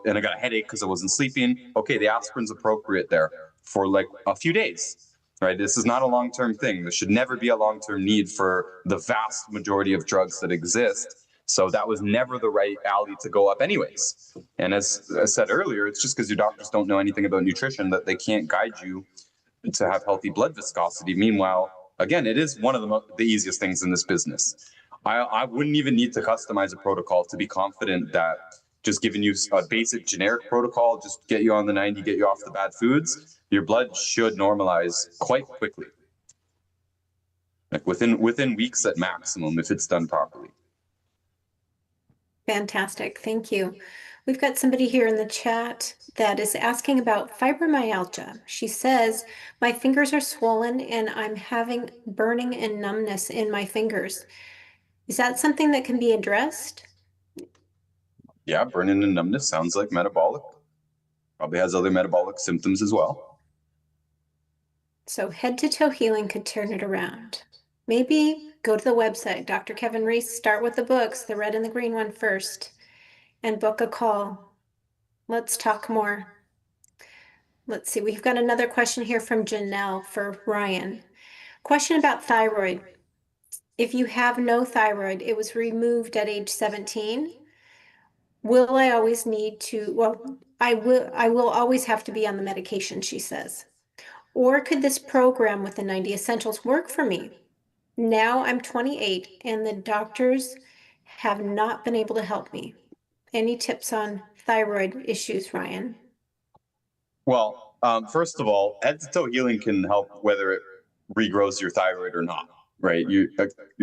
And I got a headache because I wasn't sleeping. Okay, the aspirin's appropriate there for like a few days, right? This is not a long-term thing. There should never be a long-term need for the vast majority of drugs that exist. So that was never the right alley to go up anyways. And as I said earlier, it's just because your doctors don't know anything about nutrition that they can't guide you to have healthy blood viscosity. Meanwhile, again, it is one of the easiest things in this business. I wouldn't even need to customize a protocol to be confident that just giving you a basic generic protocol, just get you on the 90, get you off the bad foods, your blood should normalize quite quickly. Like within weeks at maximum, if it's done properly.
Fantastic. Thank you. We've got somebody here in the chat that is asking about fibromyalgia. She says, my fingers are swollen and I'm having burning and numbness in my fingers. Is that something that can be addressed?
Yeah, burning and numbness sounds like metabolic. Probably has other metabolic symptoms as well.
So head to toe healing could turn it around. Maybe go to the website, Dr. Kevin Reese, start with the books, the red and the green one first, and book a call. Let's talk more. Let's see, we've got another question here from Janelle for Ryan. Question about thyroid. If you have no thyroid, it was removed at age 17. Will I always need to, well, I will always have to be on the medication, she says. Or could this program with the 90 Essentials work for me? Now I'm 28 and the doctors have not been able to help me. Any tips on thyroid issues, Ryan?
Well, first of all, head to toe healing can help whether it regrows your thyroid or not, right? You're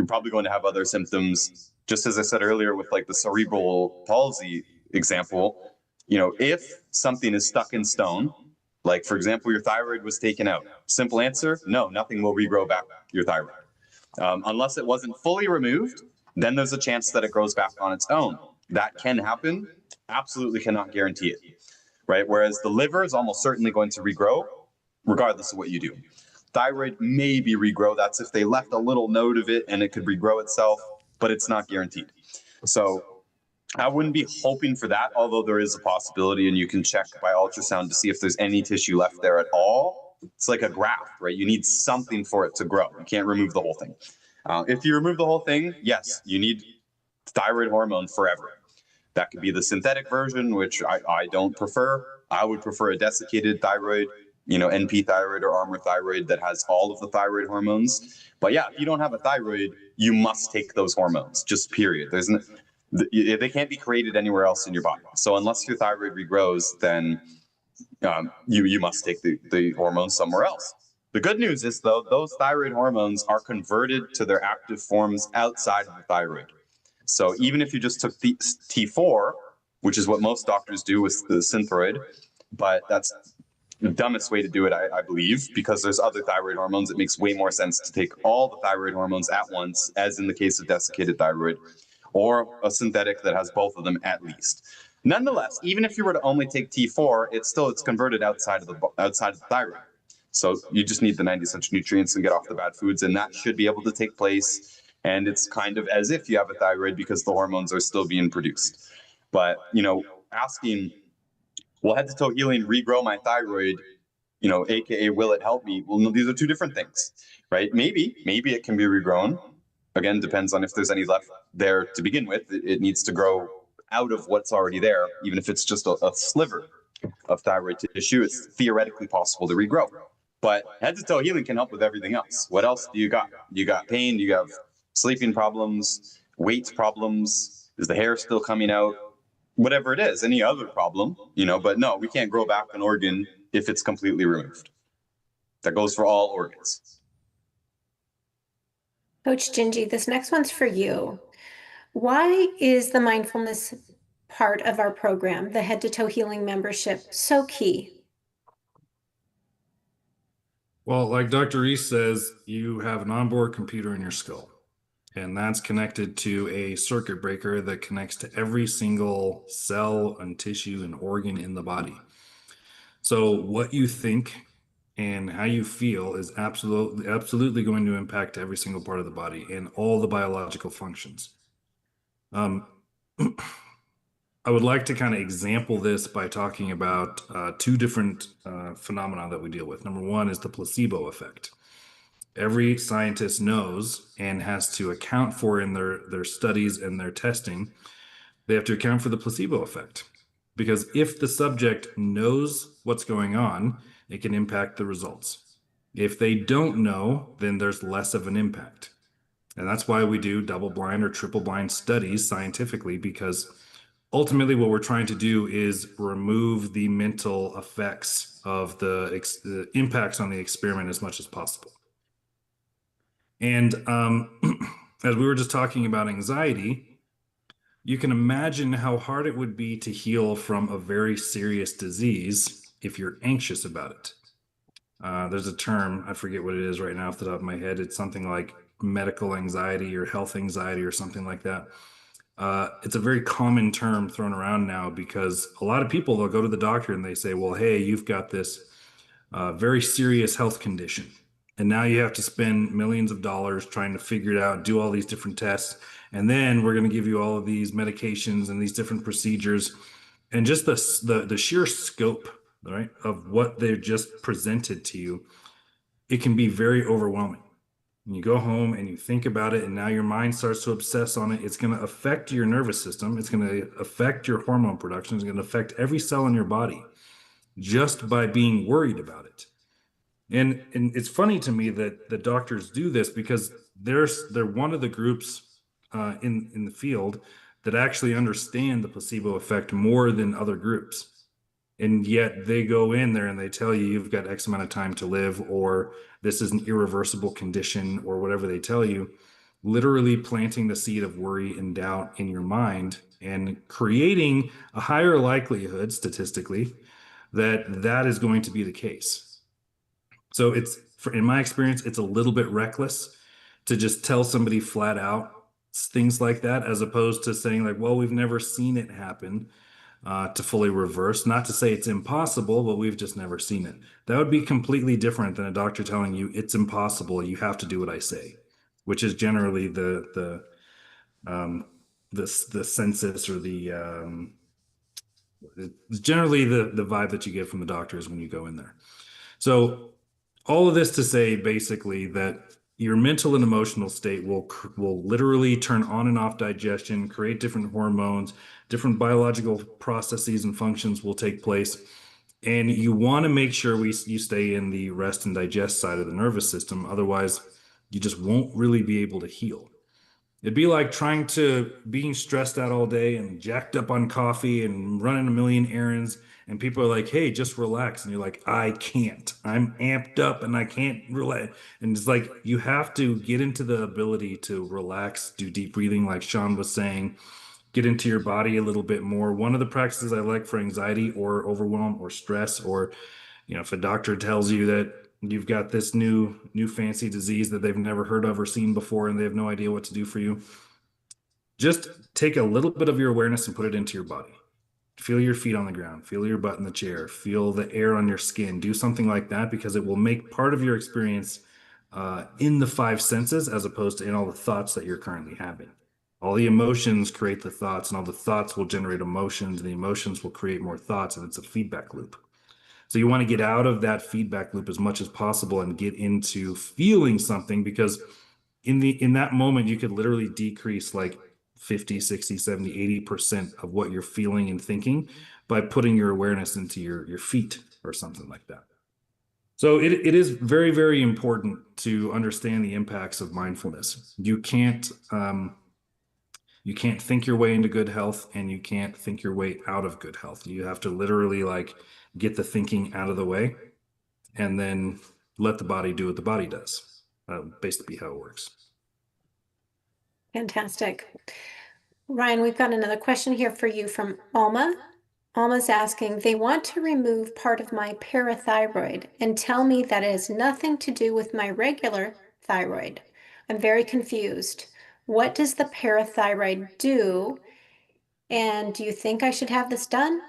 probably going to have other symptoms. Just as I said earlier with like the cerebral palsy example, if something is stuck in stone, like for example, your thyroid was taken out. Simple answer, no, nothing will regrow back your thyroid. Unless it wasn't fully removed, then there's a chance that it grows back on its own. That can happen, absolutely cannot guarantee it. Right? Whereas the liver is almost certainly going to regrow regardless of what you do. Thyroid maybe regrow. That's if they left a little node of it and it could regrow itself, but it's not guaranteed. So I wouldn't be hoping for that, although there is a possibility and you can check by ultrasound to see if there's any tissue left there at all. It's like a graft, right? You need something for it to grow. You can't remove the whole thing. If you remove the whole thing, yes, you need thyroid hormone forever. That could be the synthetic version, which I don't prefer. I would prefer a desiccated thyroid, NP thyroid or Armour thyroid that has all of the thyroid hormones. But yeah, if you don't have a thyroid, you must take those hormones, just period. They can't be created anywhere else in your body. So unless your thyroid regrows, then you must take the hormones somewhere else. The good news is, though, those thyroid hormones are converted to their active forms outside of the thyroid. So even if you just took the T4, which is what most doctors do with the Synthroid, but that's the dumbest way to do it, I believe, because there's other thyroid hormones. It makes way more sense to take all the thyroid hormones at once, as in the case of desiccated thyroid, or a synthetic that has both of them at least. Nonetheless, even if you were to only take T4, it's converted outside of the thyroid. So you just need the 90 essential nutrients and get off the bad foods, and that should be able to take place. And it's kind of as if you have a thyroid because the hormones are still being produced. But, asking, will head to toe healing regrow my thyroid, AKA will it help me? Well, no, these are two different things, right? Maybe it can be regrown. Again, depends on if there's any left there to begin with. It needs to grow out of what's already there, even if it's just a sliver of thyroid tissue. It's theoretically possible to regrow. But head to toe healing can help with everything else. What else do you got? You got pain, you have sleeping problems, weight problems, is the hair still coming out? Whatever it is, any other problem, but no, we can't grow back an organ if it's completely removed. That goes for all organs.
Coach Gingy, this next one's for you. Why is the mindfulness part of our program, the Head to Toe Healing membership, so key?
Well, like Dr. Reese says, you have an onboard computer in your skull, and that's connected to a circuit breaker that connects to every single cell and tissue and organ in the body. So what you think and how you feel is absolutely going to impact every single part of the body and all the biological functions. I would like to kind of example this by talking about two different phenomena that we deal with. Number one is the placebo effect. Every scientist knows and has to account for in their studies and their testing, they have to account for the placebo effect. Because if the subject knows what's going on, it can impact the results. If they don't know, then there's less of an impact. And that's why we do double-blind or triple-blind studies scientifically, because ultimately what we're trying to do is remove the mental effects of the impacts on the experiment as much as possible. And as we were just talking about anxiety, you can imagine how hard it would be to heal from a very serious disease if you're anxious about it. There's a term, I forget what it is right now off the top of my head. It's something like medical anxiety or health anxiety or something like that. It's a very common term thrown around now because a lot of people, they'll go to the doctor and they say, well, hey, you've got this very serious health condition. And now you have to spend millions of dollars trying to figure it out, do all these different tests. And then we're going to give you all of these medications and these different procedures. And just the sheer scope, right, of what they've just presented to you, it can be very overwhelming. And you go home and you think about it, and now your mind starts to obsess on it. It's going to affect your nervous system. It's going to affect your hormone production. It's going to affect every cell in your body just by being worried about it. And it's funny to me that the doctors do this because they're one of the groups in the field that actually understand the placebo effect more than other groups. And yet they go in there and they tell you you've got X amount of time to live, or this is an irreversible condition, or whatever they tell you, literally planting the seed of worry and doubt in your mind and creating a higher likelihood statistically that is going to be the case. So in my experience, it's a little bit reckless to just tell somebody flat out things like that, as opposed to saying like, well, we've never seen it happen to fully reverse. Not to say it's impossible, but we've just never seen it. That would be completely different than a doctor telling you it's impossible. You have to do what I say, which is generally the census or it's generally the vibe that you get from the doctors when you go in there. So all of this to say basically that your mental and emotional state will literally turn on and off digestion, create different hormones, different biological processes and functions will take place. And you want to make sure you stay in the rest and digest side of the nervous system. Otherwise, you just won't really be able to heal. It'd be like being stressed out all day and jacked up on coffee and running a million errands. And people are like, hey, just relax. And you're like, I can't. I'm amped up and I can't relax. And it's like, you have to get into the ability to relax, do deep breathing, like Sean was saying, get into your body a little bit more. One of the practices I like for anxiety or overwhelm or stress or If a doctor tells you that you've got this new fancy disease that they've never heard of or seen before and they have no idea what to do for you, just take a little bit of your awareness and put it into your body. Feel your feet on the ground, feel your butt in the chair, feel the air on your skin. Do something like that, because it will make part of your experience in the five senses as opposed to in all the thoughts that you're currently having. All the emotions create the thoughts, and all the thoughts will generate emotions, and the emotions will create more thoughts, and it's a feedback loop. So you want to get out of that feedback loop as much as possible and get into feeling something, because in that moment you could literally decrease like 50, 60, 70, 80% of what you're feeling and thinking by putting your awareness into your feet or something like that. So it is very, very important to understand the impacts of mindfulness. You can't think your way into good health, and you can't think your way out of good health. You have to literally like get the thinking out of the way and then let the body do what the body does. Basically how it works.
Fantastic. Ryan, we've got another question here for you from Alma. Alma's asking, they want to remove part of my parathyroid and tell me that it has nothing to do with my regular thyroid. I'm very confused. What does the parathyroid do? And do you think I should have this done?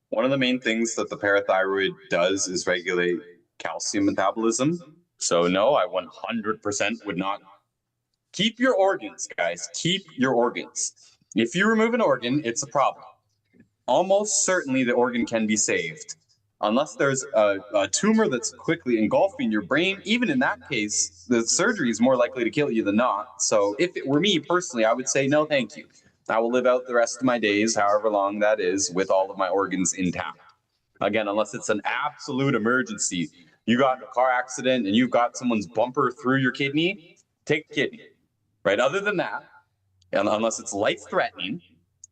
One of the main things that the parathyroid does is regulate calcium metabolism. So no, I 100% would not. Keep your organs, guys. Keep your organs. If you remove an organ, it's a problem. Almost certainly the organ can be saved. Unless there's a tumor that's quickly engulfing your brain, even in that case, the surgery is more likely to kill you than not. So if it were me personally, I would say no, thank you. I will live out the rest of my days, however long that is, with all of my organs intact. Again, unless it's an absolute emergency. You got in a car accident and you've got someone's bumper through your kidney, take the kidney. Right? Other than that, and unless it's life-threatening,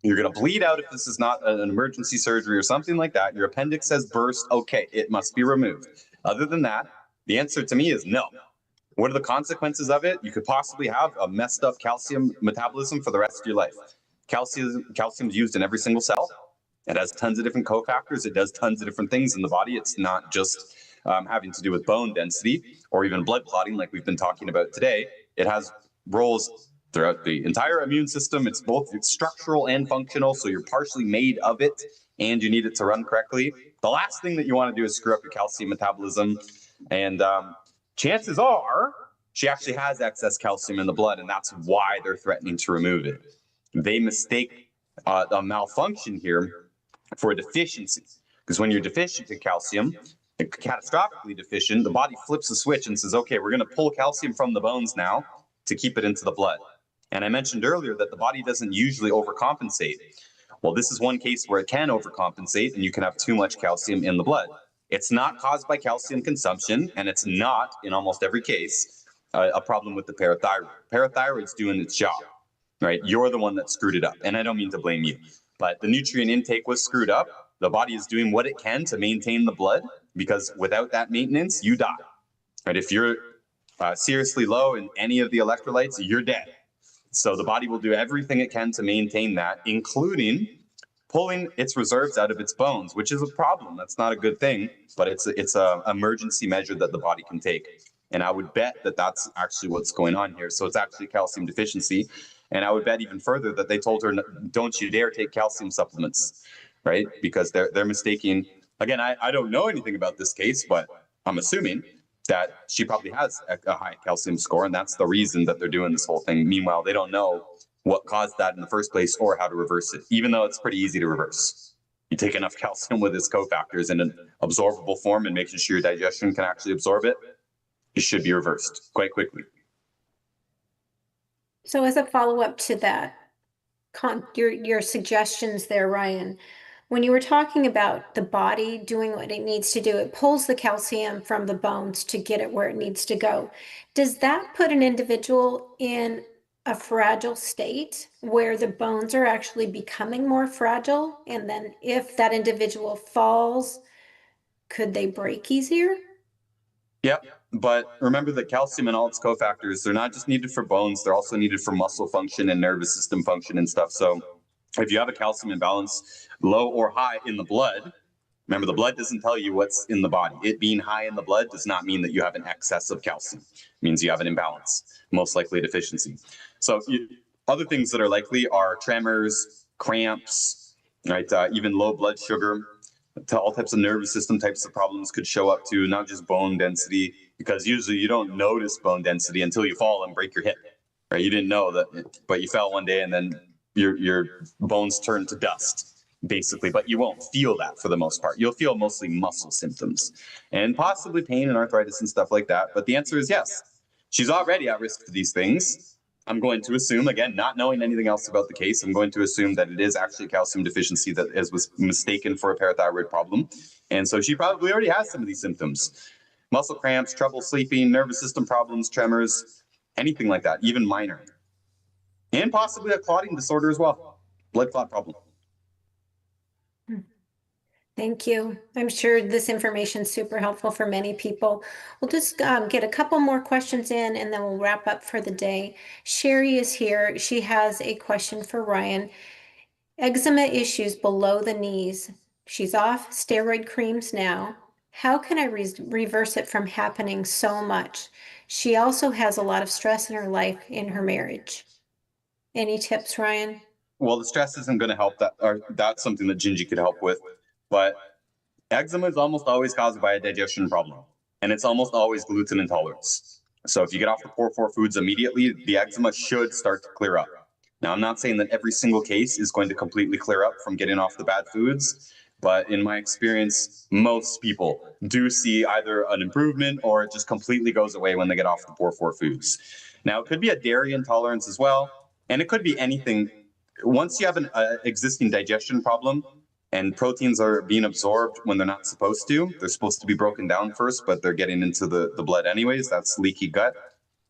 you're going to bleed out if this is not an emergency surgery or something like that. Your appendix has burst. Okay, it must be removed. Other than that, the answer to me is no. What are the consequences of it? You could possibly have a messed up calcium metabolism for the rest of your life. Calcium is used in every single cell. It has tons of different cofactors. It does tons of different things in the body. It's not just having to do with bone density or even blood clotting like we've been talking about today. It has roles throughout the entire immune system. It's structural and functional, so you're partially made of it and you need it to run correctly. The last thing that you want to do is screw up your calcium metabolism, and chances are she actually has excess calcium in the blood, and that's why they're threatening to remove it. They mistake a malfunction here for a deficiency, because when you're deficient in calcium, catastrophically deficient, the body flips a switch and says, okay, we're going to pull calcium from the bones now to keep it into the blood. And I mentioned earlier that the body doesn't usually overcompensate. Well, this is one case where it can overcompensate and you can have too much calcium in the blood. It's not caused by calcium consumption, and it's not, in almost every case, a problem with the parathyroid. Parathyroid's doing its job, right? You're the one that screwed it up, and I don't mean to blame you, but the nutrient intake was screwed up. The body is doing what it can to maintain the blood, because without that maintenance, you die, right? If you're seriously low in any of the electrolytes, you're dead. So the body will do everything it can to maintain that, including pulling its reserves out of its bones, which is a problem. That's not a good thing, but it's an emergency measure that the body can take. And I would bet that that's actually what's going on here. So it's actually calcium deficiency. And I would bet even further that they told her, don't you dare take calcium supplements, right? Because they're mistaking. Again, I don't know anything about this case, but I'm assuming that she probably has a high calcium score, and that's the reason that they're doing this whole thing. Meanwhile, they don't know what caused that in the first place or how to reverse it, even though it's pretty easy to reverse. You take enough calcium with its cofactors in an absorbable form and making sure your digestion can actually absorb it, it should be reversed quite quickly.
So as a follow-up to that, your suggestions there, Ryan, when you were talking about the body doing what it needs to do, it pulls the calcium from the bones to get it where it needs to go. Does that put an individual in a fragile state where the bones are actually becoming more fragile? And then if that individual falls, could they break easier?
Yep. But remember that calcium and all its cofactors, they're not just needed for bones, they're also needed for muscle function and nervous system function and stuff. So if you have a calcium imbalance, low or high in the blood, Remember, the blood doesn't tell you what's in the body. It being high in the blood does not mean that you have an excess of calcium. It means you have an imbalance, most likely a deficiency. So other things that are likely are tremors, cramps, right? Even low blood sugar. All types of nervous system types of problems could show up too, not just bone density, because usually you don't notice bone density until you fall and break your hip, right? You didn't know that, but you fell one day and then your bones turn to dust, basically, but you won't feel that for the most part. You'll feel mostly muscle symptoms and possibly pain and arthritis and stuff like that. But the answer is yes. She's already at risk for these things. I'm going to assume, again, not knowing anything else about the case, I'm going to assume that it is actually calcium deficiency that was mistaken for a parathyroid problem. And so she probably already has some of these symptoms. Muscle cramps, trouble sleeping, nervous system problems, tremors, anything like that, even minor. And possibly a clotting disorder as well, blood clot problem.
Thank you. I'm sure this information is super helpful for many people. We'll just get a couple more questions in and then we'll wrap up for the day. Sherry is here. She has a question for Ryan. Eczema issues below the knees. She's off steroid creams now. How can I reverse it from happening so much? She also has a lot of stress in her life, in her marriage. Any tips, Ryan?
Well, the stress isn't going to help that, or that's something that Gingy could help with. But eczema is almost always caused by a digestion problem, and it's almost always gluten intolerance. So if you get off the poor four foods immediately, the eczema should start to clear up. Now, I'm not saying that every single case is going to completely clear up from getting off the bad foods, but in my experience, most people do see either an improvement or it just completely goes away when they get off the poor four foods. Now, it could be a dairy intolerance as well, and it could be anything. Once you have an existing digestion problem, and proteins are being absorbed when they're not supposed to. They're supposed to be broken down first, but they're getting into the blood anyways. That's leaky gut.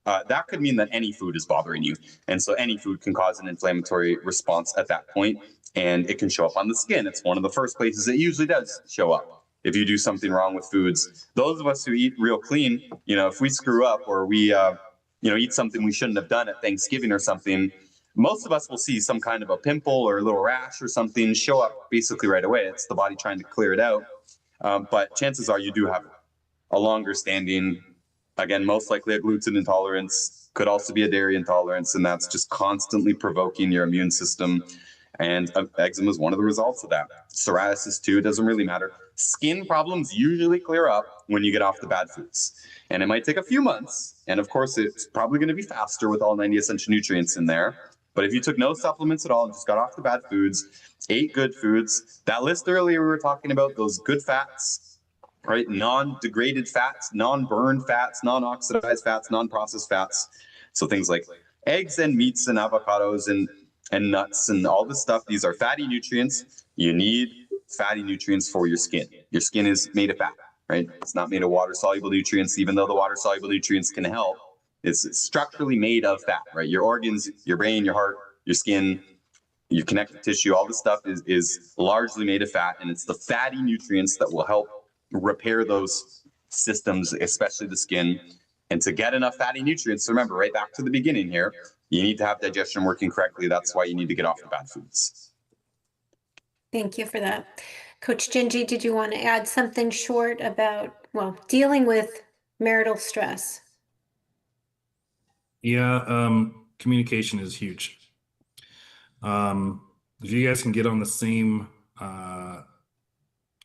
That could mean that any food is bothering you. And so any food can cause an inflammatory response at that point, and it can show up on the skin. It's one of the first places it usually does show up if you do something wrong with foods. Those of us who eat real clean, if we screw up or we eat something we shouldn't have done at Thanksgiving or something, most of us will see some kind of a pimple or a little rash or something show up basically right away. It's the body trying to clear it out. But chances are you do have a longer standing, again, most likely a gluten intolerance, could also be a dairy intolerance, and that's just constantly provoking your immune system. And eczema is one of the results of that. Psoriasis too, doesn't really matter. Skin problems usually clear up when you get off the bad foods. And it might take a few months. And of course, it's probably going to be faster with all 90 essential nutrients in there. But if you took no supplements at all and just got off the bad foods, ate good foods, that list earlier we were talking about, those good fats, right? Non-degraded fats, non-burned fats, non-oxidized fats, non-processed fats. So things like eggs and meats and avocados and nuts and all this stuff. These are fatty nutrients. You need fatty nutrients for your skin. Your skin is made of fat, right? It's not made of water-soluble nutrients, even though the water-soluble nutrients can help. It's structurally made of fat, right? Your organs, your brain, your heart, your skin, your connective tissue, all this stuff is largely made of fat, and it's the fatty nutrients that will help repair those systems, especially the skin. And to get enough fatty nutrients, remember, right back to the beginning here, you need to have digestion working correctly. That's why you need to get off the bad foods.
Thank you for that. Coach Gingy, did you want to add something short about, dealing with marital stress?
Yeah, communication is huge. If you guys can get on the same,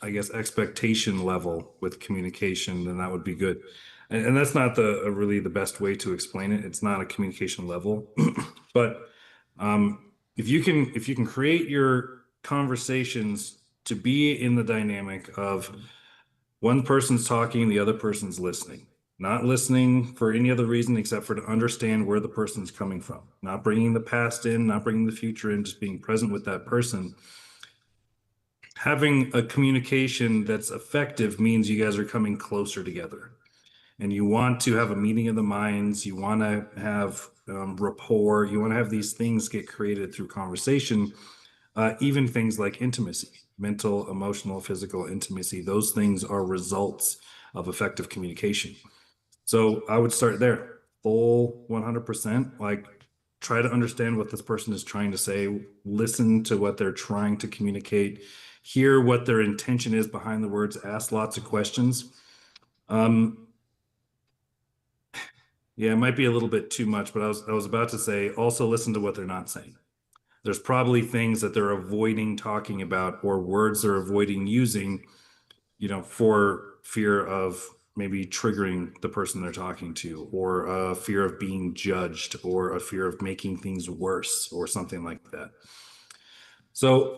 expectation level with communication, then that would be good. And that's not really the best way to explain it. It's not a communication level, but if you can create your conversations to be in the dynamic of one person's talking, the other person's listening. Not listening for any other reason except for to understand where the person's coming from. Not bringing the past in, not bringing the future in, just being present with that person. Having a communication that's effective means you guys are coming closer together. And you want to have a meeting of the minds. You want to have rapport. You want to have these things get created through conversation. Even things like intimacy, mental, emotional, physical intimacy. Those things are results of effective communication. So I would start there, full 100%. Like try to understand what this person is trying to say, listen to what they're trying to communicate, hear what their intention is behind the words, ask lots of questions. Yeah, it might be a little bit too much, but I was about to say also listen to what they're not saying. There's probably things that they're avoiding talking about or words they're avoiding using, for fear of maybe triggering the person they're talking to, or a fear of being judged, or a fear of making things worse, or something like that. So,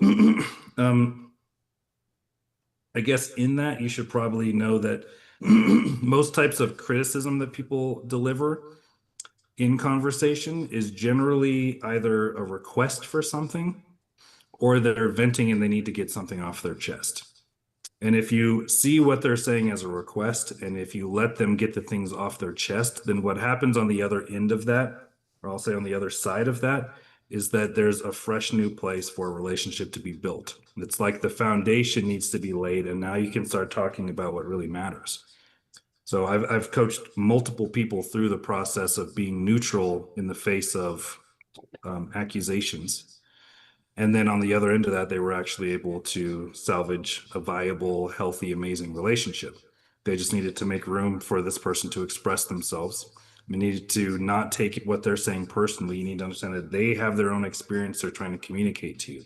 I guess in that, you should probably know that most types of criticism that people deliver in conversation is generally either a request for something or they're venting and they need to get something off their chest. And if you see what they're saying as a request, and if you let them get the things off their chest, then what happens on the other end of that, or I'll say on the other side of that, is that there's a fresh new place for a relationship to be built. It's like the foundation needs to be laid, and now you can start talking about what really matters. So I've coached multiple people through the process of being neutral in the face of accusations. And then on the other end of that, they were actually able to salvage a viable, healthy, amazing relationship. They just needed to make room for this person to express themselves. We needed to not take what they're saying personally. You need to understand that they have their own experience they're trying to communicate to you.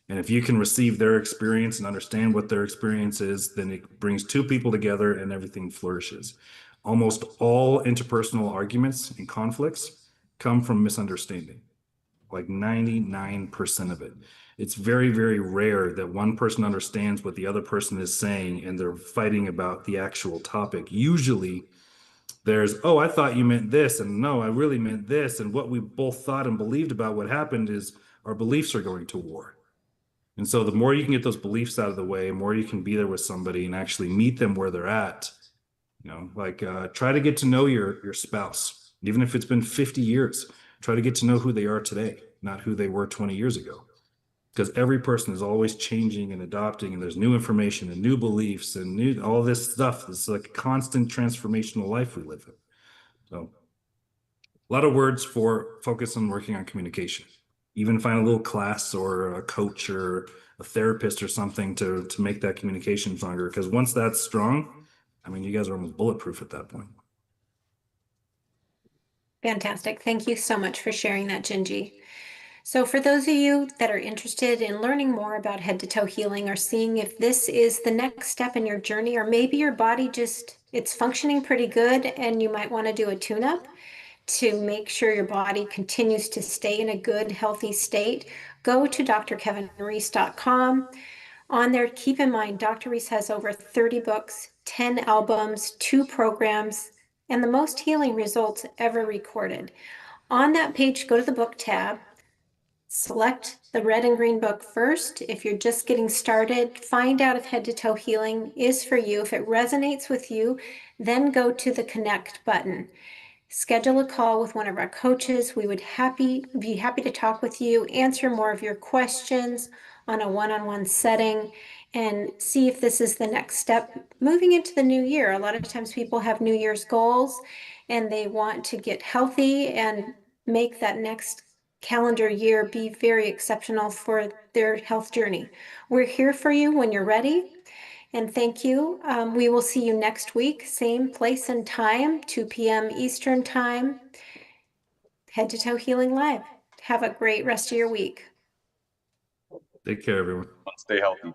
And if you can receive their experience and understand what their experience is, then it brings two people together and everything flourishes. Almost all interpersonal arguments and conflicts come from misunderstanding, like 99% of it. It's very, very rare that one person understands what the other person is saying and they're fighting about the actual topic. Usually there's, oh, I thought you meant this, and no, I really meant this. And what we both thought and believed about what happened is our beliefs are going to war. And so the more you can get those beliefs out of the way, the more you can be there with somebody and actually meet them where they're at. Try to get to know your spouse, even if it's been 50 years. Try to get to know who they are today, not who they were 20 years ago. Because every person is always changing and adopting, and there's new information and new beliefs and new all this stuff. It's like a constant transformational life we live in. So a lot of words for focus on working on communication. Even find a little class or a coach or a therapist or something to make that communication stronger. Because once that's strong, I mean, you guys are almost bulletproof at that point.
Fantastic. Thank you so much for sharing that, Gingy. So for those of you that are interested in learning more about head to toe healing or seeing if this is the next step in your journey, or maybe your body it's functioning pretty good and you might want to do a tune-up to make sure your body continues to stay in a good, healthy state, go to drkevinreese.com. On there, keep in mind, Dr. Reese has over 30 books, 10 albums, 2 programs, and the most healing results ever recorded. On that page, go to the book tab, select the red and green book first. If you're just getting started, find out if head to toe healing is for you. If it resonates with you, then go to the connect button. Schedule a call with one of our coaches. We would be happy to talk with you, answer more of your questions on a one-on-one setting, and see if this is the next step moving into the new year. A lot of times people have New Year's goals and they want to get healthy and make that next calendar year be very exceptional for their health journey. We're here for you when you're ready. And thank you. We will see you next week, same place and time, 2 p.m. Eastern time. Head to Toe Healing Live. Have a great rest of your week.
Take care, everyone.
Stay healthy.